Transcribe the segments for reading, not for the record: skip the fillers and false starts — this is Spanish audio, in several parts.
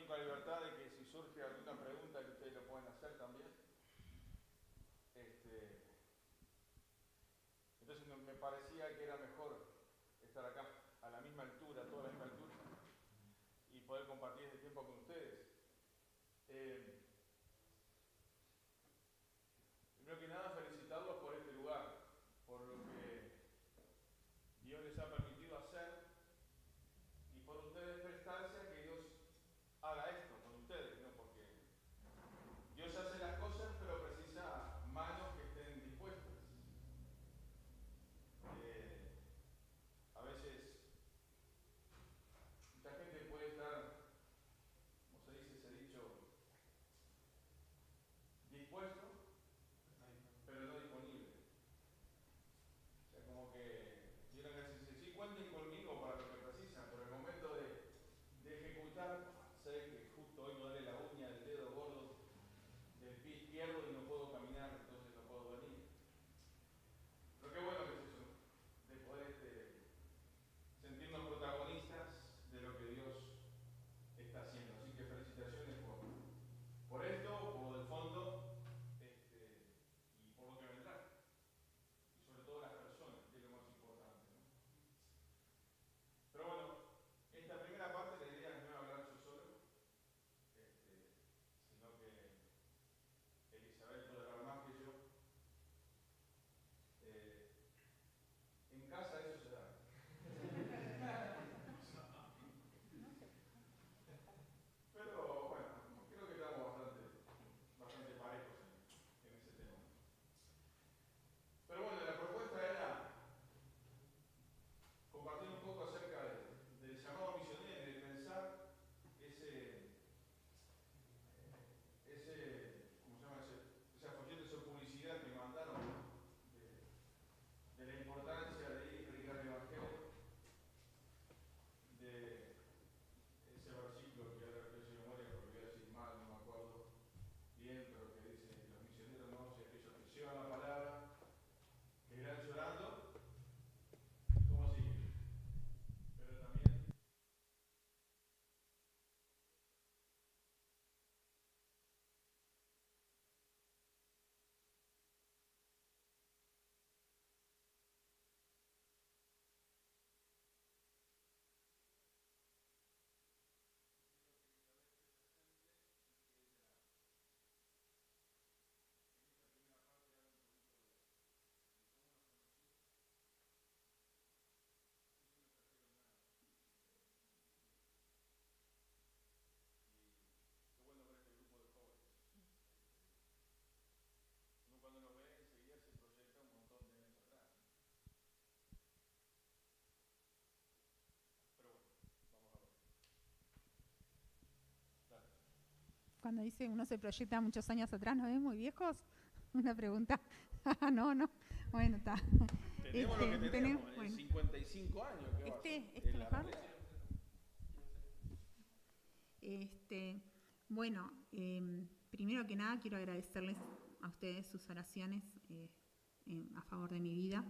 tomen con la libertad de que si surge alguna pregunta que ustedes lo pueden hacer también. Entonces me parecía que era mejor estar acá a la misma altura, a toda la misma altura, y poder compartir este tiempo con ustedes. Primero que nada, felicitarlos por este lugar, por lo que Dios les ha permitido hacer y por ustedes prestarse a que Dios haga esto con ustedes, ¿no? Porque Dios hace las cosas, pero precisa manos que estén dispuestas. A veces mucha gente puede estar, como se dice ese dicho, dispuesto, pero no disponible. O sea, como que quieren decir, sí, cuenten conmigo para lo que precisan, pero el momento de ejecutar, sé que justo hoy me duele la uña del dedo gordo del pie izquierdo y no puedo caminar, entonces no puedo venir. Pero qué bueno que es eso, de poder sentirnos protagonistas de lo que Dios está haciendo. Así que felicitaciones por esto, por el fondo y por lo que vendrá. Y sobre todo las personas, que es lo más importante, ¿no? Pero bueno, esta primera parte la idea no es hablar yo solo, sino que Elizabeth puede hablar más que yo. En casa eso se da. Pero bueno, creo que estamos bastante parejos en ese tema. Pero bueno, la propuesta era compartir un poco acerca del llamado misionero y de pensar ¿cómo se llama? Esa folleto, esa publicidad que mandaron de la importancia de ir a predicar el Evangelio, de ese versículo que ahora estoy sin memoria porque voy a decir mal, no me acuerdo bien, pero que dice, los misioneros no son aquellos que llevan la palabra, que irán llorando, ¿cómo sigue? Pero también qué bueno ver este grupo de jóvenes. Uno cuando lo ve enseguida se proyecta un montón de años atrás. Pero bueno, vamos a ver. Dale. Cuando dice uno se proyecta muchos años atrás, ¿nos ven muy viejos? Una pregunta. No. Bueno, está. Tenemos lo que tenemos, bueno. 55 años que va a ser. ¿Este mejor? Bueno, primero que nada quiero agradecerles a ustedes sus oraciones a favor de mi vida.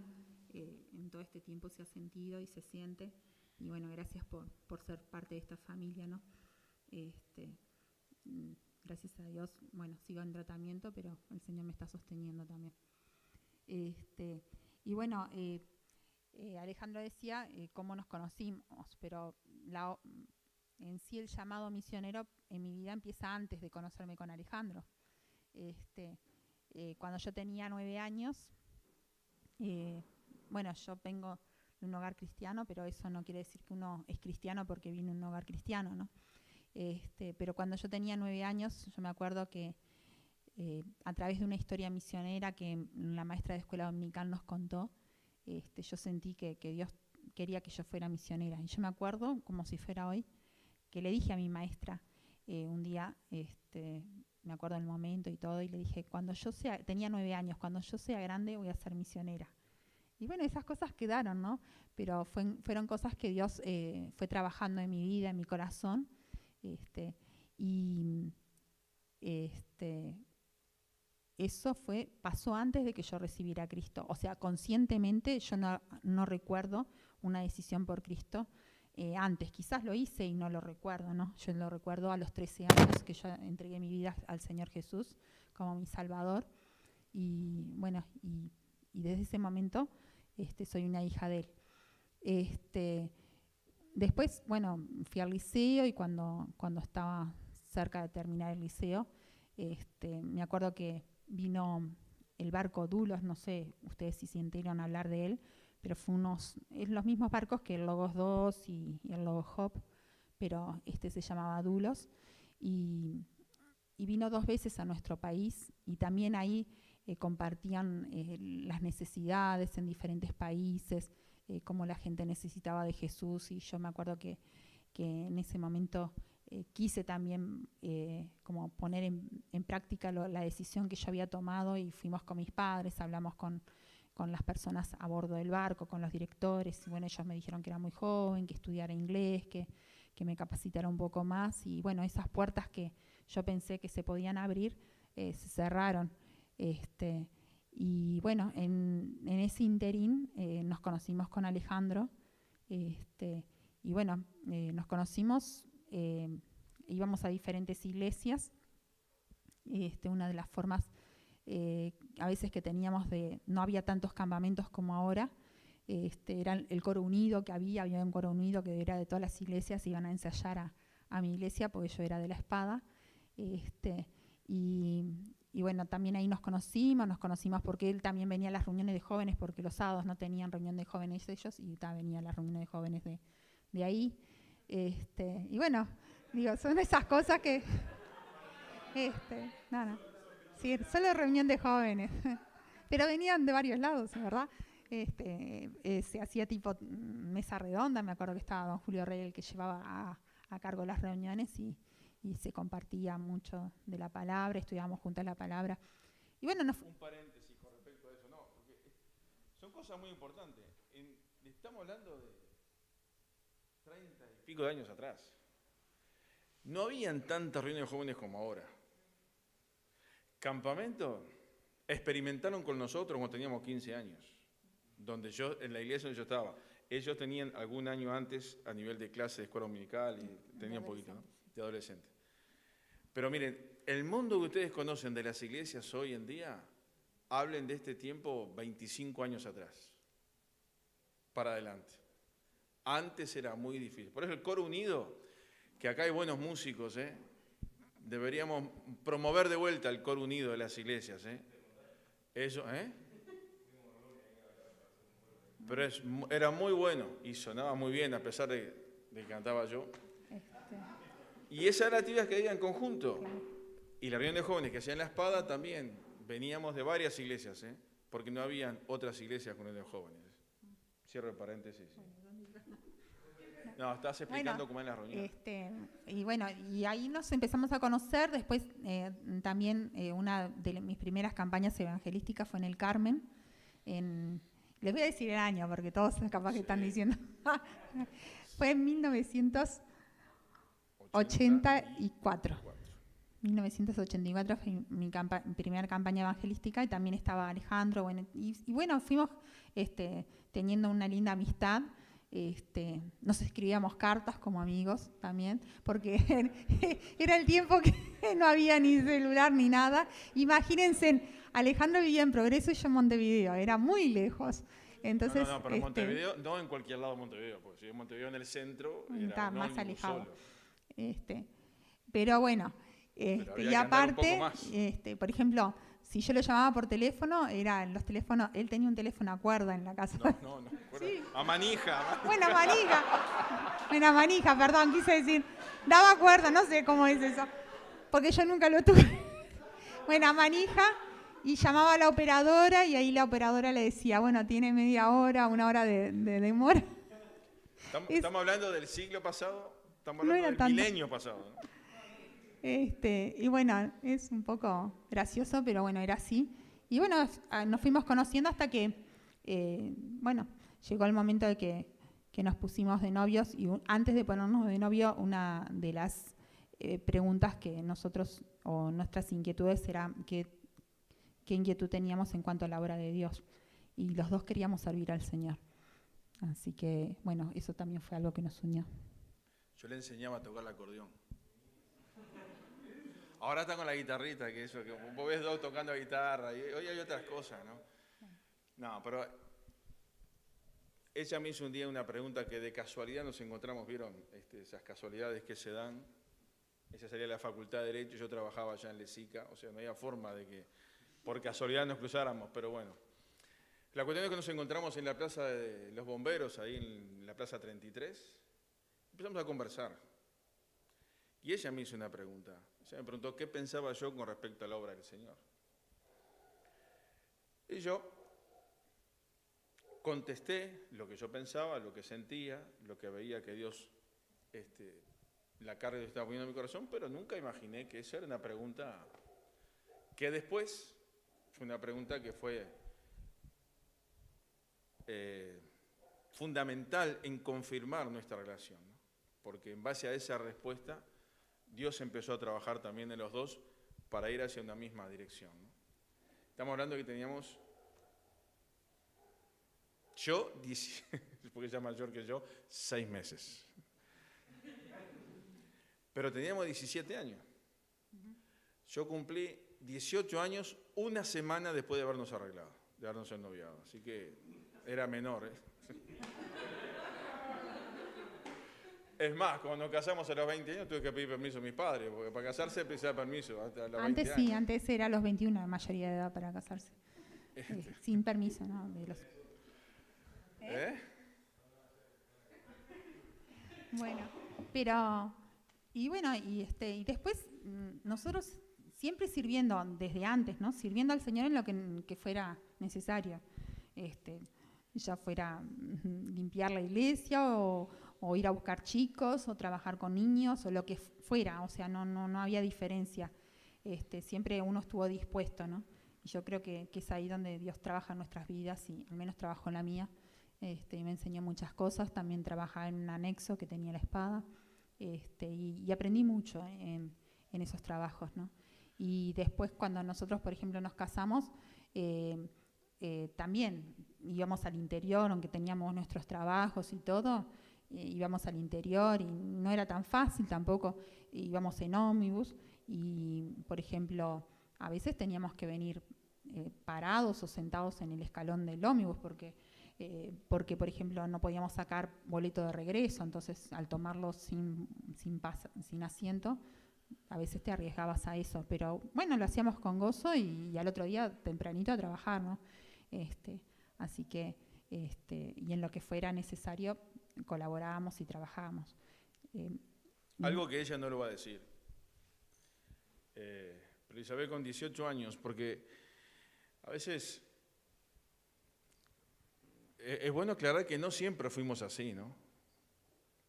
En todo este tiempo se ha sentido y se siente. Y bueno, gracias por ser parte de esta familia, ¿no? Gracias a Dios, bueno, sigo en tratamiento, pero el Señor me está sosteniendo también. Y bueno, Alejandro decía cómo nos conocimos, pero en sí el llamado misionero en mi vida empieza antes de conocerme con Alejandro. Cuando yo tenía 9 años, bueno, yo vengo de un hogar cristiano, pero eso no quiere decir que uno es cristiano porque viene de un hogar cristiano, ¿no? Pero cuando yo tenía 9 años, yo me acuerdo que a través de una historia misionera que la maestra de escuela dominical nos contó, yo sentí que Dios quería que yo fuera misionera. Y yo me acuerdo, como si fuera hoy, que le dije a mi maestra un día, me acuerdo del momento y todo, y le dije, tenía 9 años, cuando yo sea grande voy a ser misionera. Y bueno, esas cosas quedaron, ¿no? Pero fueron cosas que Dios fue trabajando en mi vida, en mi corazón. Eso pasó antes de que yo recibiera a Cristo. O sea, conscientemente yo no recuerdo una decisión por Cristo antes. Quizás lo hice y no lo recuerdo, ¿no? Yo lo recuerdo a los 13 años que yo entregué mi vida al Señor Jesús como mi Salvador. Y bueno, y desde ese momento soy una hija de Él. Después, bueno, fui al liceo y cuando estaba cerca de terminar el liceo, me acuerdo que vino el barco Dulos, no sé ustedes si sintieron hablar de él, pero fue los mismos barcos que el Logos 2 y el Logos Hop, pero se llamaba Dulos, y vino 2 veces a nuestro país, y también ahí compartían las necesidades en diferentes países, cómo la gente necesitaba de Jesús, y yo me acuerdo que en ese momento quise también como poner en práctica la decisión que yo había tomado, y fuimos con mis padres, hablamos con las personas a bordo del barco, con los directores, y bueno, ellos me dijeron que era muy joven, que estudiara inglés, que me capacitara un poco más, y bueno, esas puertas que yo pensé que se podían abrir, se cerraron. Y bueno, en ese interín nos conocimos con Alejandro, y bueno, nos conocimos, íbamos a diferentes iglesias. Una de las formas a veces que teníamos no había tantos campamentos como ahora, era el coro unido que había un coro unido que era de todas las iglesias, iban a ensayar a mi iglesia porque yo era de La Espada, y bueno, también ahí nos conocimos porque él también venía a las reuniones de jóvenes, porque los sábados no tenían reunión de jóvenes ellos, y venía a las reuniones de jóvenes de ahí. Y bueno, digo, son esas cosas que... no. Sí, solo reunión de jóvenes. Pero venían de varios lados, ¿verdad? Se hacía tipo mesa redonda, me acuerdo que estaba don Julio Rey el que llevaba a cargo las reuniones, y se compartía mucho de la palabra, estudiábamos juntas la palabra. Y bueno, un paréntesis con respecto a eso, no, porque son cosas muy importantes. Estamos hablando de 30 y pico de años atrás. No habían tantas reuniones de jóvenes como ahora. Campamento, experimentaron con nosotros cuando teníamos 15 años, en la iglesia donde yo estaba. Ellos tenían algún año antes a nivel de clase de escuela dominical y tenían un poquito, ¿no? De adolescente. Pero miren, el mundo que ustedes conocen de las iglesias hoy en día, hablen de este tiempo 25 años atrás, para adelante. Antes era muy difícil. Por eso el coro unido, que acá hay buenos músicos, deberíamos promover de vuelta el coro unido de las iglesias, Eso, Pero era muy bueno y sonaba muy bien, a pesar de que cantaba yo. Y esas eran las actividades que había en conjunto. Claro. Y la reunión de jóvenes que hacían La Espada también, veníamos de varias iglesias, porque no habían otras iglesias con reunión de jóvenes. Cierro el paréntesis. No, estás explicando cómo es la reunión. Y bueno, y ahí nos empezamos a conocer. Después también una de mis primeras campañas evangelísticas fue en el Carmen. Les voy a decir el año porque todos capaz que están diciendo. Fue en 1984. 1984 fue mi primera campaña evangelística, y también estaba Alejandro. Bueno, y bueno, fuimos teniendo una linda amistad. Nos escribíamos cartas como amigos también, porque era el tiempo que no había ni celular ni nada. Imagínense, Alejandro vivía en Progreso y yo en Montevideo, era muy lejos. Entonces, no, pero Montevideo, no en cualquier lado de Montevideo, porque si en Montevideo en el centro era más alejado. Solo. Pero bueno, y aparte, por ejemplo, si yo lo llamaba por teléfono, los teléfonos, él tenía un teléfono a cuerda en la casa. No, sí. A manija. Bueno, manija, perdón, quise decir, daba cuerda, no sé cómo es eso, porque yo nunca lo tuve. Bueno, a manija, y llamaba a la operadora, y ahí la operadora le decía, bueno, tiene media hora, 1 hora de demora. ¿Estamos hablando del siglo pasado? Estamos hablando del milenio pasado, ¿no? Y bueno, es un poco gracioso, pero bueno, era así. Y bueno, nos fuimos conociendo hasta que, bueno, llegó el momento de que nos pusimos de novios, y antes de ponernos de novio, una de las preguntas que nosotros, o nuestras inquietudes, era qué inquietud teníamos en cuanto a la obra de Dios. Y los dos queríamos servir al Señor. Así que, bueno, eso también fue algo que nos unió. Yo le enseñaba a tocar el acordeón. Ahora está con la guitarrita, que eso, que vos ves dos tocando guitarra, y hoy hay otras cosas, ¿no? No, pero ella me hizo un día una pregunta que de casualidad nos encontramos, ¿vieron? Esas casualidades que se dan. Ella salía de la Facultad de Derecho, yo trabajaba allá en Lesica, o sea, no había forma de que por casualidad nos cruzáramos, pero bueno. La cuestión es que nos encontramos en la Plaza de los Bomberos, ahí en la Plaza 33, empezamos a conversar. Y ella me hizo una pregunta. Ella me preguntó qué pensaba yo con respecto a la obra del Señor. Y yo contesté lo que yo pensaba, lo que sentía, lo que veía que Dios, la carga que estaba poniendo en mi corazón, pero nunca imaginé que esa era una pregunta que después fue una pregunta que fue fundamental en confirmar nuestra relación, ¿no? Porque en base a esa respuesta Dios empezó a trabajar también en los dos para ir hacia una misma dirección, ¿no? Estamos hablando de que teníamos, porque ella es mayor que yo, 6 meses. Pero teníamos 17 años. Yo cumplí 18 años una semana después de habernos arreglado, de habernos ennoviado. Así que era menor, ¿eh? Es más, cuando nos casamos a los 20 años tuve que pedir permiso a mis padres, porque para casarse precisaba permiso hasta los 20 años. Antes era a los 21 la mayoría de edad para casarse. Sin permiso, ¿no? Bueno, pero... Y después nosotros siempre sirviendo, desde antes, ¿no? Sirviendo al Señor en lo que fuera necesario. Ya fuera limpiar la iglesia o ir a buscar chicos o trabajar con niños o lo que fuera, o sea, no había diferencia. Siempre uno estuvo dispuesto, ¿no? Y yo creo que es ahí donde Dios trabaja en nuestras vidas, y al menos trabajó en la mía. Y me enseñó muchas cosas. También trabajaba en un anexo que tenía la espada. Y aprendí mucho en esos trabajos, ¿no? Y después cuando nosotros, por ejemplo, nos casamos, también íbamos al interior, aunque teníamos nuestros trabajos y todo, íbamos al interior y no era tan fácil tampoco, íbamos en ómnibus y, por ejemplo, a veces teníamos que venir parados o sentados en el escalón del ómnibus porque, por ejemplo, no podíamos sacar boleto de regreso, entonces al tomarlo sin asiento, a veces te arriesgabas a eso, pero bueno, lo hacíamos con gozo y al otro día tempranito a trabajar, ¿no? Así que, y en lo que fuera necesario, colaborábamos y trabajábamos. Algo que ella no lo va a decir, pero Isabel con 18 años, porque a veces es bueno aclarar que no siempre fuimos así, ¿no?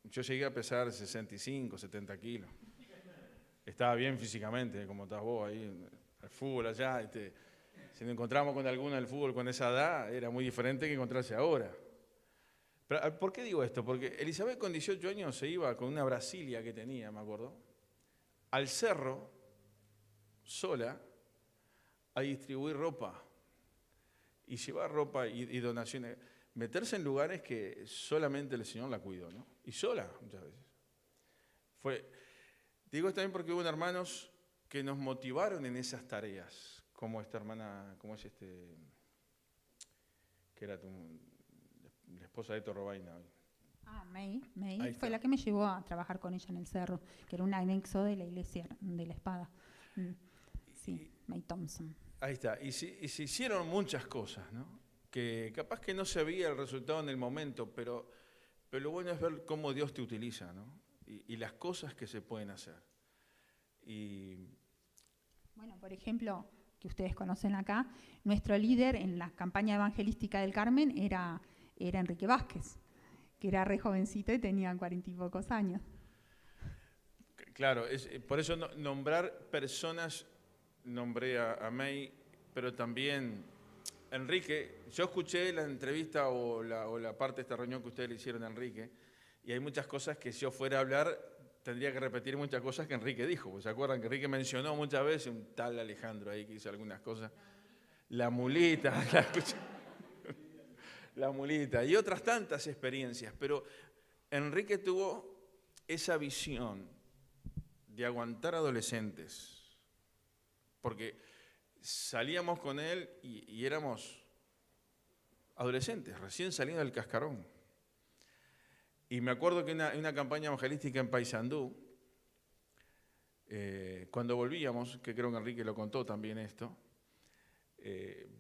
Yo llegué a pesar 65, 70 kilos. Estaba bien físicamente, como estás vos ahí, al fútbol allá. Si nos encontramos con alguno del fútbol con esa edad, era muy diferente que encontrarse ahora. Pero, ¿por qué digo esto? Porque Elizabeth con 18 años se iba con una Brasilia que tenía, me acuerdo, al cerro, sola, a distribuir ropa. Y llevar ropa y donaciones, meterse en lugares que solamente el Señor la cuidó, ¿no? Y sola, muchas veces. Digo esto también porque hubo hermanos que nos motivaron en esas tareas, como esta hermana, como es que era la esposa de Eto Robaina. May fue la que me llevó a trabajar con ella en el cerro, que era un anexo de la iglesia de la espada. Sí, May Thompson. Ahí está, y se hicieron muchas cosas, ¿no? Que capaz que no se veía el resultado en el momento, pero lo bueno es ver cómo Dios te utiliza, ¿no? Y las cosas que se pueden hacer. Bueno, por ejemplo, que ustedes conocen acá, nuestro líder en la campaña evangelística del Carmen era Enrique Vázquez, que era re jovencito y tenía 40 y pocos años. Claro, por eso nombrar personas, nombré a May, pero también Enrique. Yo escuché la entrevista o la parte de esta reunión que ustedes le hicieron a Enrique, y hay muchas cosas que si yo fuera a hablar, tendría que repetir muchas cosas que Enrique dijo. ¿Se acuerdan que Enrique mencionó muchas veces un tal Alejandro ahí que hizo algunas cosas? La mulita, la mulita, y otras tantas experiencias, pero Enrique tuvo esa visión de aguantar adolescentes, porque salíamos con él y éramos adolescentes, recién saliendo del cascarón. Y me acuerdo que en una campaña evangelística en Paysandú, cuando volvíamos, que creo que Enrique lo contó también esto,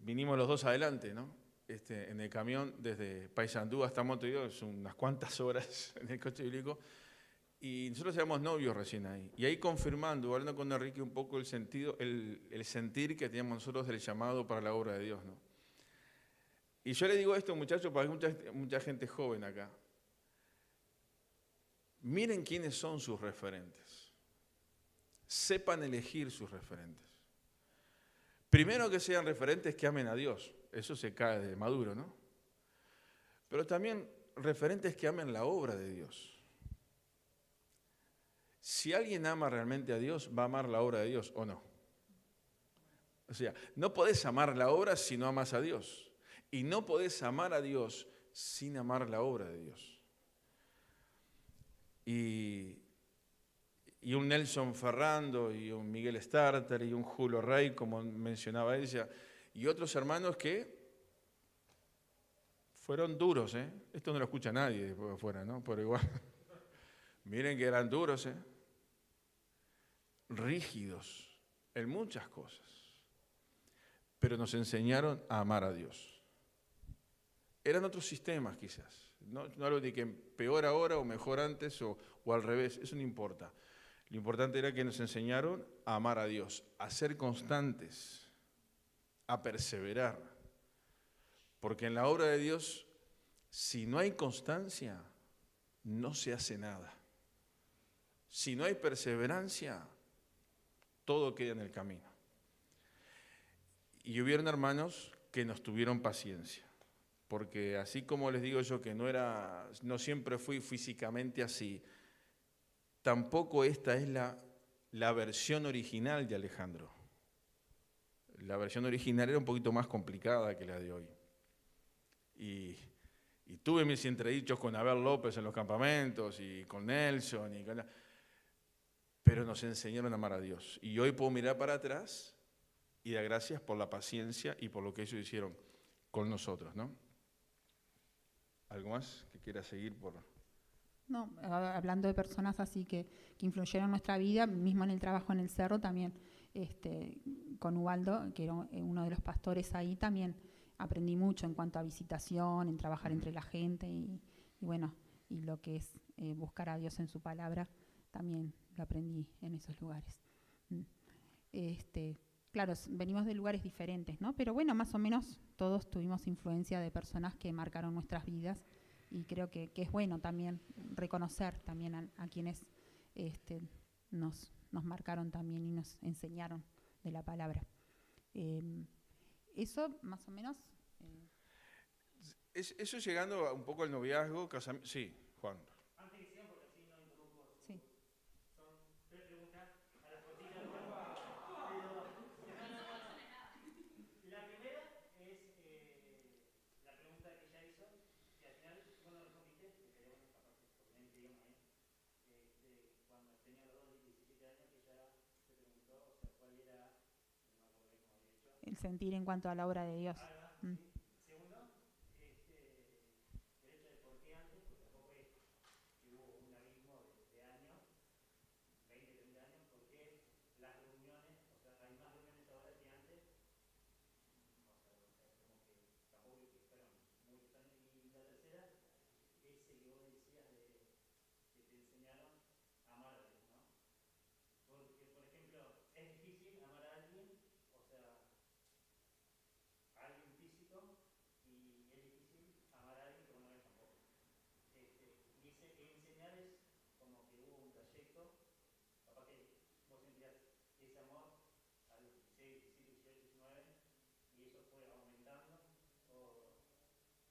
vinimos los dos adelante, ¿no? En el camión desde Paysandú hasta Montevideo, son unas cuantas horas en el coche bíblico, y nosotros éramos novios recién ahí. Y ahí confirmando, hablando con Enrique un poco el sentido, el sentir que teníamos nosotros del llamado para la obra de Dios, ¿no? Y yo le digo esto, muchachos, para mucha gente joven acá. Miren quiénes son sus referentes. Sepan elegir sus referentes. Primero que sean referentes que amen a Dios. Eso se cae de maduro, ¿no? Pero también referentes que amen la obra de Dios. Si alguien ama realmente a Dios, va a amar la obra de Dios, ¿o no? O sea, no podés amar la obra si no amas a Dios. Y no podés amar a Dios sin amar la obra de Dios. Y un Nelson Ferrando, y un Miguel Starter, y un Julio Rey, como mencionaba ella, y otros hermanos que fueron duros, ¿eh? Esto no lo escucha nadie de afuera, ¿no? Pero igual, miren que eran duros, ¿eh? Rígidos en muchas cosas, pero nos enseñaron a amar a Dios. Eran otros sistemas quizás, no hablo de que peor ahora o mejor antes o al revés, eso no importa. Lo importante era que nos enseñaron a amar a Dios, a ser constantes, a perseverar. Porque en la obra de Dios, si no hay constancia, no se hace nada. Si no hay perseverancia, todo queda en el camino. Y hubieron hermanos que nos tuvieron paciencia. Porque así como les digo yo que no siempre fui físicamente así, tampoco esta es la versión original de Alejandro. La versión original era un poquito más complicada que la de hoy. Y tuve mis entredichos con Abel López en los campamentos y con Nelson, pero nos enseñaron a amar a Dios. Y hoy puedo mirar para atrás y dar gracias por la paciencia y por lo que ellos hicieron con nosotros, ¿no? ¿Algo más que quiera seguir por...? No, hablando de personas así que influyeron en nuestra vida, mismo en el trabajo en el Cerro también, con Ubaldo, que era uno de los pastores ahí, también aprendí mucho en cuanto a visitación, en trabajar entre la gente y bueno, y lo que es buscar a Dios en su palabra, también lo aprendí en esos lugares. Claro, venimos de lugares diferentes, ¿no? Pero bueno, más o menos todos tuvimos influencia de personas que marcaron nuestras vidas. Y creo que es bueno también reconocer también a quienes nos marcaron también y nos enseñaron de la palabra. Eso más o menos... Eso llegando un poco al noviazgo, casamiento... Sí, Juan. Antes que sigan, porque así no interrumpo. Sí. Son 3 preguntas a la cortita de Juan. La primera es la pregunta que ella hizo. Al final, vos no respondiste, te queríamos aparte, porque nadie te dio ahí. Cuando tenía los 17 años, que ella te preguntó, o sea, cuál era, no me acuerdo cómo había dicho. El sentir en cuanto a la obra de Dios. Sí. Segundo, el hecho de por qué antes, porque tampoco es que hubo un abismo de años, 20, 30 años, por qué las reuniones, o sea, hay más reuniones ahora que antes. O sea, como que tampoco es que fueron muchos años. Y la tercera, ese que vos decías que te enseñaron a amar a Dios, ¿no? Porque, por ejemplo, es difícil amar a alguien, o sea, a alguien físico, y es difícil amar a alguien que vos no ves tampoco. Dice que enseñar es como que hubo un trayecto, capaz que vos sentías ese amor a los 16, 17, 18, 19, y eso fue aumentando, o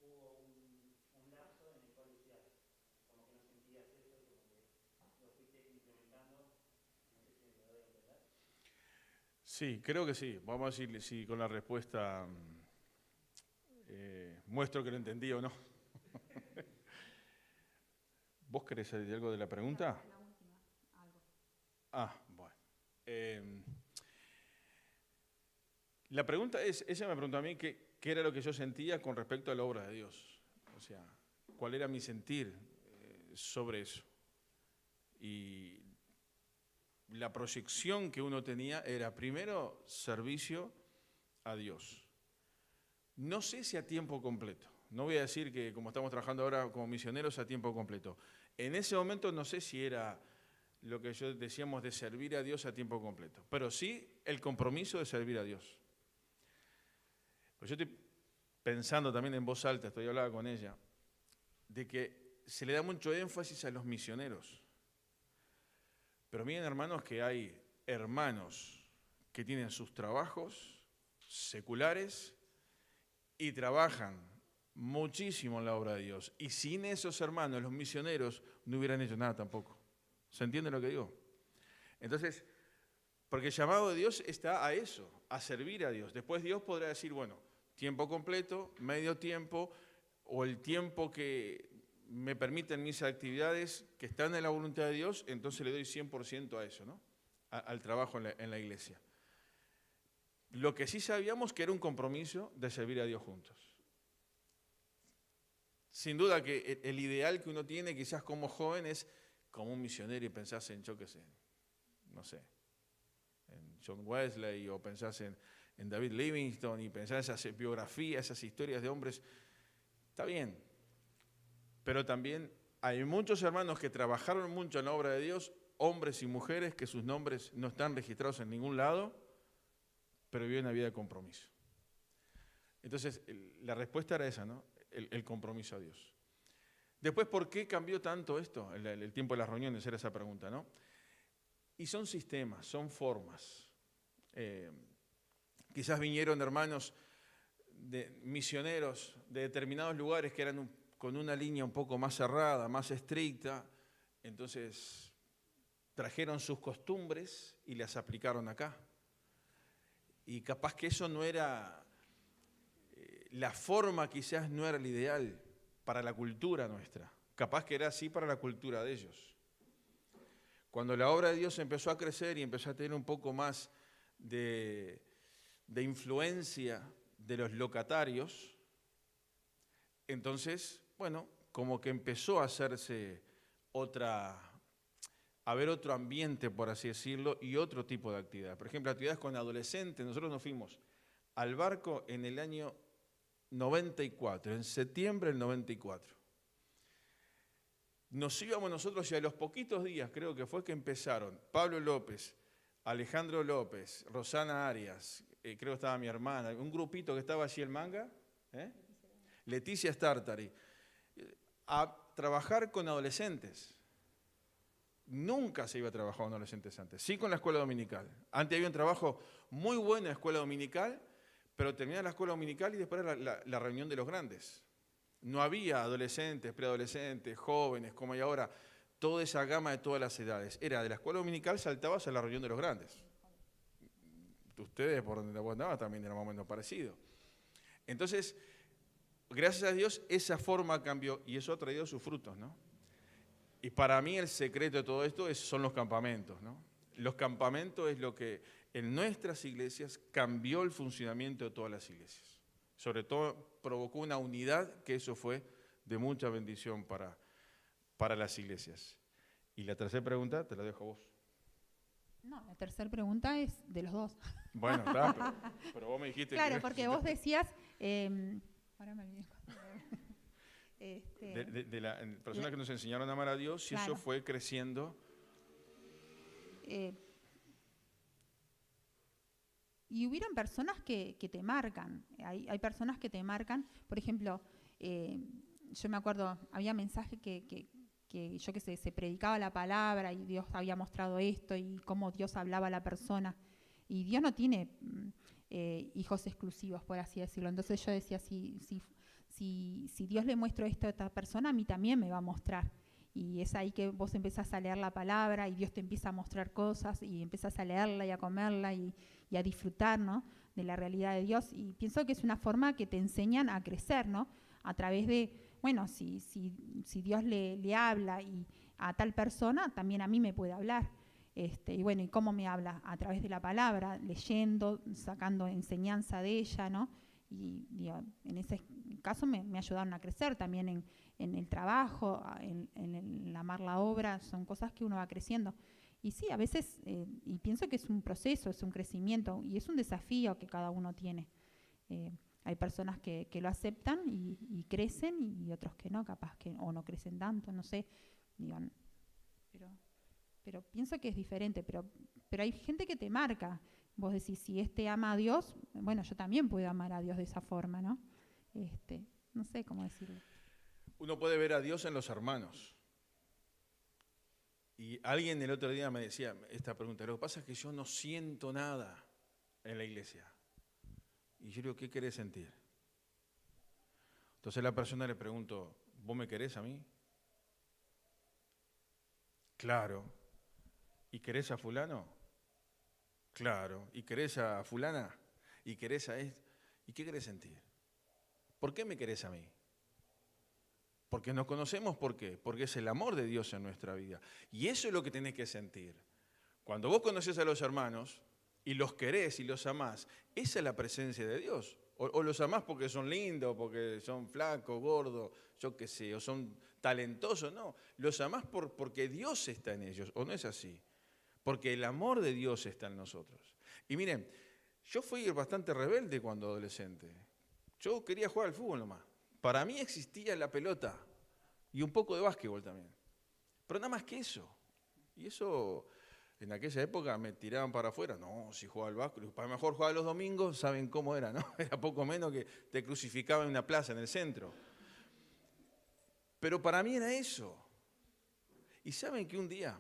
hubo un lapso en el cual decías, como que no sentías eso, y como que lo fuiste implementando, no sé si me lo doy a entender. Sí, creo que sí. Vamos a decir sí con la respuesta muestro que lo entendí o no. ¿Vos querés decir algo de la pregunta? La última, algo. Bueno. La pregunta es, ella me preguntó a mí qué era lo que yo sentía con respecto a la obra de Dios. O sea, cuál era mi sentir sobre eso. Y la proyección que uno tenía era, primero, servicio a Dios. No sé si a tiempo completo. No voy a decir que como estamos trabajando ahora como misioneros a tiempo completo. En ese momento no sé si era lo que yo decíamos de servir a Dios a tiempo completo, pero sí el compromiso de servir a Dios. Pues yo estoy pensando también en voz alta, estoy hablando con ella, de que se le da mucho énfasis a los misioneros. Pero miren, hermanos, que hay hermanos que tienen sus trabajos seculares y trabajan muchísimo en la obra de Dios. Y sin esos hermanos, los misioneros, no hubieran hecho nada tampoco. ¿Se entiende lo que digo? Entonces, porque el llamado de Dios está a eso, a servir a Dios. Después Dios podrá decir, bueno, tiempo completo, medio tiempo, o el tiempo que me permiten mis actividades que están en la voluntad de Dios, entonces le doy 100% a eso, ¿no? Al trabajo en la iglesia. Lo que sí sabíamos que era un compromiso de servir a Dios juntos. Sin duda que el ideal que uno tiene quizás como joven es como un misionero y pensás en, yo qué sé, no sé, en John Wesley o pensás en David Livingstone y pensás en esas biografías, esas historias de hombres. Está bien, pero también hay muchos hermanos que trabajaron mucho en la obra de Dios, hombres y mujeres que sus nombres no están registrados en ningún lado, pero viven una vida de compromiso. Entonces, la respuesta era esa, ¿no? El compromiso a Dios. Después, ¿por qué cambió tanto esto? El tiempo de las reuniones era esa pregunta, ¿no? Y son sistemas, son formas. Quizás vinieron hermanos misioneros de determinados lugares que eran con una línea un poco más cerrada, más estricta, entonces trajeron sus costumbres y las aplicaron acá. Y capaz que eso no era, la forma quizás no era el ideal para la cultura nuestra, capaz que era así para la cultura de ellos. Cuando la obra de Dios empezó a crecer y empezó a tener un poco más de influencia de los locatarios, entonces, bueno, como que empezó a hacerse a ver otro ambiente, por así decirlo, y otro tipo de actividad. Por ejemplo, actividades con adolescentes. Nosotros nos fuimos al barco en el año 94, en septiembre del 94. Nos íbamos nosotros y a los poquitos días, creo que fue que empezaron, Pablo López, Alejandro López, Rosana Arias, creo que estaba mi hermana, un grupito que estaba allí en Manga, Leticia Startari, a trabajar con adolescentes. Nunca se iba a trabajar con adolescentes antes, sí con la escuela dominical. Antes había un trabajo muy bueno en la escuela dominical, pero terminaba la escuela dominical y después era la reunión de los grandes. No había adolescentes, preadolescentes, jóvenes, como hay ahora, toda esa gama de todas las edades. Era de la escuela dominical, saltabas a la reunión de los grandes. Ustedes, por donde vos andabas, también era más o menos parecido. Entonces, gracias a Dios, esa forma cambió y eso ha traído sus frutos, ¿no? Y para mí el secreto de todo esto son los campamentos, ¿no? Los campamentos es lo que en nuestras iglesias cambió el funcionamiento de todas las iglesias. Sobre todo provocó una unidad que eso fue de mucha bendición para las iglesias. Y la tercera pregunta te la dejo a vos. No, la tercera pregunta es de los dos. Bueno, está, pero vos me dijiste... Claro, porque vos decías... ahora me olvidé. De las personas que nos enseñaron a amar a Dios, y claro, eso fue creciendo. Y hubieron personas que te marcan, hay personas que te marcan, por ejemplo, yo me acuerdo, había mensajes que yo que sé, se predicaba la palabra y Dios había mostrado esto y cómo Dios hablaba a la persona, y Dios no tiene hijos exclusivos, por así decirlo. Entonces yo decía, si Dios le muestra esto a esta persona, a mí también me va a mostrar. y es ahí que vos empezás a leer la palabra y Dios te empieza a mostrar cosas y empezás a leerla y a comerla y a disfrutar, ¿no?, de la realidad de Dios. Y pienso que es una forma que te enseñan a crecer, ¿no?, a través de, bueno, si Dios le habla y a tal persona, también a mí me puede hablar. Y bueno, ¿y cómo me habla? A través de la palabra, leyendo, sacando enseñanza de ella, ¿no? Y digo, en ese caso me ayudaron a crecer también en el trabajo, en el amar la obra, son cosas que uno va creciendo. Y sí, a veces, y pienso que es un proceso, es un crecimiento y es un desafío que cada uno tiene. Hay personas que lo aceptan y crecen y otros que no, capaz que o no crecen tanto, no sé, digan, pero pienso que es diferente, pero hay gente que te marca. Vos decís, si ama a Dios, bueno, yo también puedo amar a Dios de esa forma, ¿no? No sé cómo decirlo. Uno puede ver a Dios en los hermanos. Y alguien el otro día me decía esta pregunta, lo que pasa es que yo no siento nada en la iglesia. Y yo digo, ¿qué querés sentir? Entonces la persona le pregunto, ¿vos me querés a mí? Claro. ¿Y querés a fulano? Claro. ¿Y querés a fulana? ¿Y querés a esto? ¿Y qué querés sentir? ¿Por qué me querés a mí? Porque nos conocemos, ¿por qué? Porque es el amor de Dios en nuestra vida. Y eso es lo que tenés que sentir. Cuando vos conocés a los hermanos y los querés y los amás, esa es la presencia de Dios. O los amás porque son lindos, porque son flacos, gordos, yo qué sé, o son talentosos, no. Los amás porque Dios está en ellos, ¿o no es así? Porque el amor de Dios está en nosotros. Y miren, yo fui bastante rebelde cuando adolescente. Yo quería jugar al fútbol nomás. Para mí existía la pelota y un poco de básquetbol también. Pero nada más que eso. Y eso, en aquella época me tiraban para afuera. No, si jugaba al básquetbol, para mejor jugar los domingos, saben cómo era, ¿no? Era poco menos que te crucificaban en una plaza, en el centro. Pero para mí era eso. Y saben que un día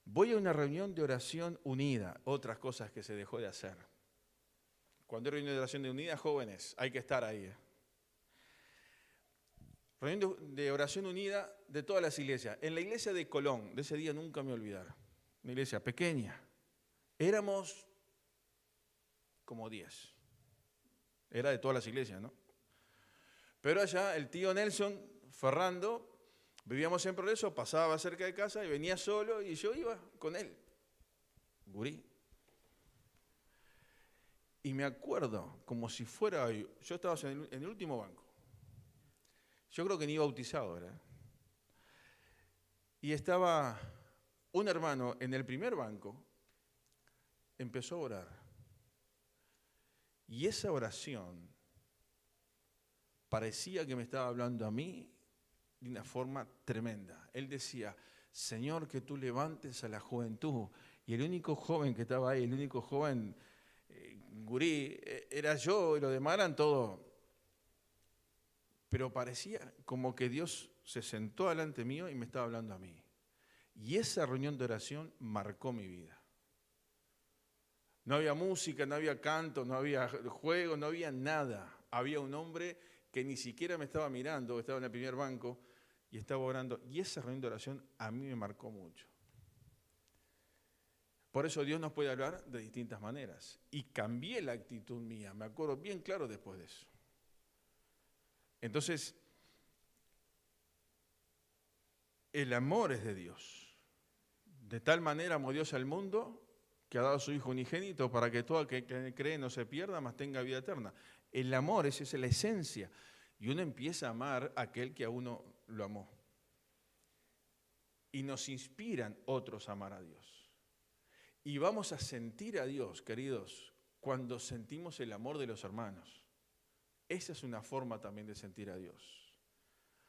voy a una reunión de oración unida, otras cosas que se dejó de hacer. Cuando hay reunión de oración unida, jóvenes, hay que estar ahí. Reunión de oración unida de todas las iglesias. En la iglesia de Colón, de ese día nunca me olvidaré, una iglesia pequeña, éramos como 10. Era de todas las iglesias, ¿no? Pero allá el tío Nelson, Ferrando, vivíamos en Progreso, pasaba cerca de casa y venía solo y yo iba con él, gurí. Y me acuerdo como si fuera, yo estaba en el último banco. Yo creo que ni bautizado, ¿verdad? Y estaba un hermano en el primer banco, empezó a orar. Y esa oración parecía que me estaba hablando a mí de una forma tremenda. Él decía, Señor, que tú levantes a la juventud. Y el único joven que estaba ahí, el único joven gurí, era yo y los demás eran todos. Pero parecía como que Dios se sentó delante mío y me estaba hablando a mí. Y esa reunión de oración marcó mi vida. No había música, no había canto, no había juego, no había nada. Había un hombre que ni siquiera me estaba mirando, estaba en el primer banco y estaba orando. Y esa reunión de oración a mí me marcó mucho. Por eso Dios nos puede hablar de distintas maneras. Y cambié la actitud mía, me acuerdo bien claro después de eso. Entonces, el amor es de Dios. De tal manera amó Dios al mundo que ha dado a su Hijo unigénito para que todo aquel que cree no se pierda, mas tenga vida eterna. El amor, esa es la esencia. Y uno empieza a amar a aquel que a uno lo amó. Y nos inspiran otros a amar a Dios. Y vamos a sentir a Dios, queridos, cuando sentimos el amor de los hermanos. Esa es una forma también de sentir a Dios.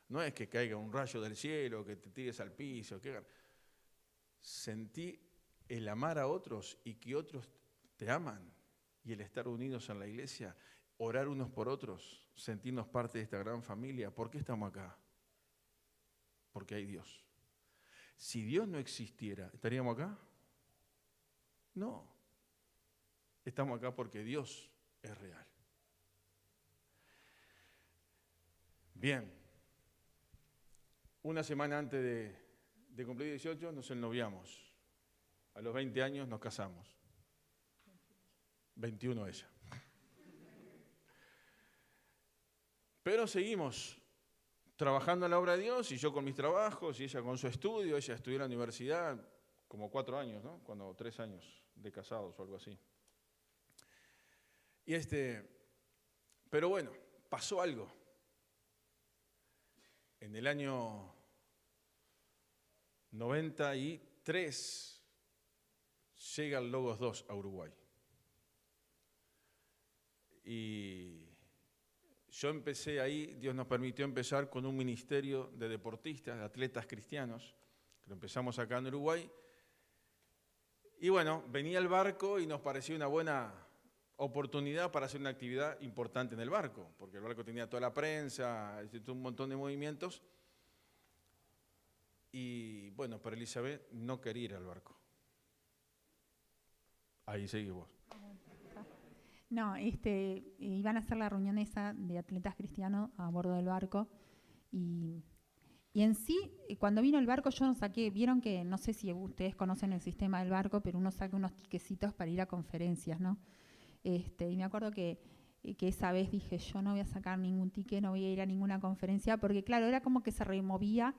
No es que caiga un rayo del cielo, que te tires al piso. Sentí el amar a otros y que otros te aman. Y el estar unidos en la iglesia, orar unos por otros, sentirnos parte de esta gran familia. ¿Por qué estamos acá? Porque hay Dios. Si Dios no existiera, ¿estaríamos acá? No. Estamos acá porque Dios es real. Bien. una semana antes de cumplir 18 nos ennoviamos. A los 20 años nos casamos. 21 ella. Pero seguimos trabajando en la obra de Dios, y yo con mis trabajos, y ella con su estudio. Ella estudió en la universidad como 4 años, ¿no? 3 años de casados o algo así. Y pero bueno, pasó algo. En el año 93 llega el Logos 2 a Uruguay. Y yo empecé ahí, Dios nos permitió empezar con un ministerio de deportistas, de atletas cristianos, que lo empezamos acá en Uruguay. Y bueno, venía el barco y nos pareció una buena oportunidad para hacer una actividad importante en el barco, porque el barco tenía toda la prensa, un montón de movimientos. Y bueno, pero Elizabeth no quería ir al barco. Ahí seguís vos. No, iban a hacer la reunión esa de atletas cristianos a bordo del barco, y en sí, cuando vino el barco yo saqué, vieron que, no sé si ustedes conocen el sistema del barco, pero uno saca unos tiquecitos para ir a conferencias, ¿no? Y me acuerdo que esa vez dije, yo no voy a sacar ningún ticket, no voy a ir a ninguna conferencia, porque claro, era como que se removía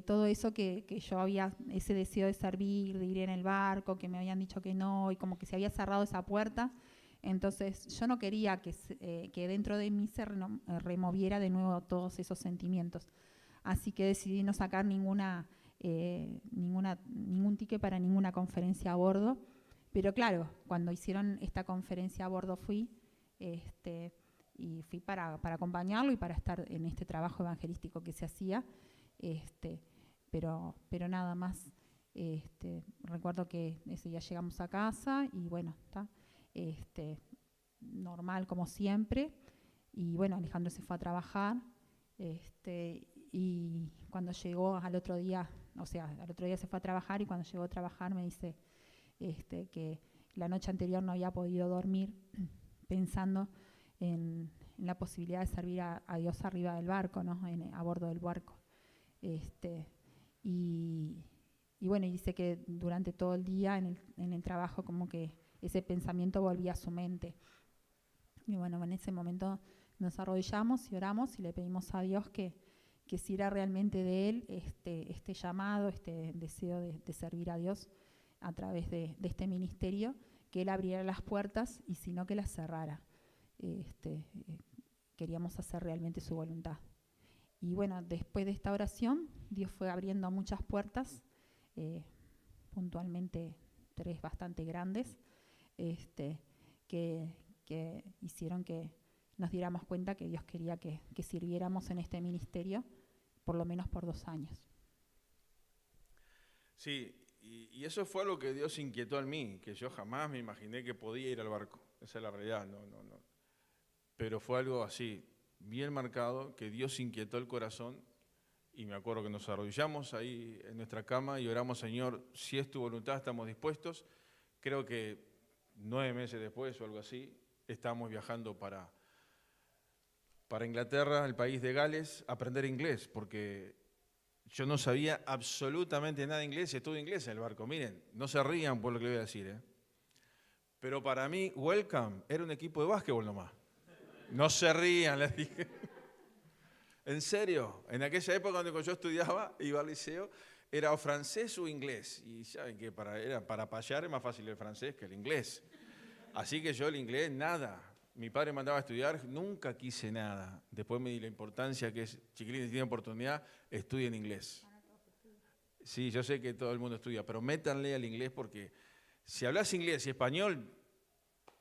todo eso que yo había, ese deseo de servir, de ir en el barco, que me habían dicho que no, y como que se había cerrado esa puerta. Entonces yo no quería que dentro de mí se removiera de nuevo todos esos sentimientos. Así que decidí no sacar ningún ticket para ninguna conferencia a bordo. Pero claro, cuando hicieron esta conferencia a bordo fui, y fui para acompañarlo y para estar en este trabajo evangelístico que se hacía. Pero nada más. Recuerdo que ese día llegamos a casa y bueno, está. Normal como siempre, y bueno, Alejandro se fue a trabajar, y cuando llegó al otro día se fue a trabajar, y cuando llegó a trabajar me dice que la noche anterior no había podido dormir pensando en la posibilidad de servir a Dios arriba del barco, ¿no? A bordo del barco. Y bueno, y dice que durante todo el día en el trabajo como que ese pensamiento volvía a su mente. Y bueno, en ese momento nos arrodillamos y oramos y le pedimos a Dios que si era realmente de Él este llamado, este deseo de servir a Dios a través de este ministerio, que Él abriera las puertas y si no que las cerrara. Queríamos hacer realmente su voluntad. Y bueno, después de esta oración, Dios fue abriendo muchas puertas, puntualmente 3 bastante grandes, que hicieron que nos diéramos cuenta que Dios quería que sirviéramos en este ministerio por lo menos por 2 años. Sí, y eso fue lo que Dios inquietó en mí, que yo jamás me imaginé que podía ir al barco. Esa es la realidad, no. Pero fue algo así, bien marcado, que Dios inquietó el corazón, y me acuerdo que nos arrodillamos ahí en nuestra cama y oramos, Señor, si es tu voluntad, estamos dispuestos. Creo que 9 meses después o algo así, estábamos viajando para Inglaterra, el país de Gales, a aprender inglés, porque yo no sabía absolutamente nada de inglés, y estuve inglés en el barco. Miren, no se rían por lo que les voy a decir, Pero para mí, Welcome era un equipo de básquetbol nomás. No se rían, les dije. En serio, en aquella época cuando yo estudiaba, iba al liceo, era o francés o inglés. Y saben que para payar es más fácil el francés que el inglés. Así que yo el inglés, nada. Mi padre me mandaba a estudiar, nunca quise nada. Después me di la importancia que es, chiquilines, si tienen oportunidad, estudien inglés. Sí, yo sé que todo el mundo estudia, pero métanle al inglés porque si hablas inglés y español,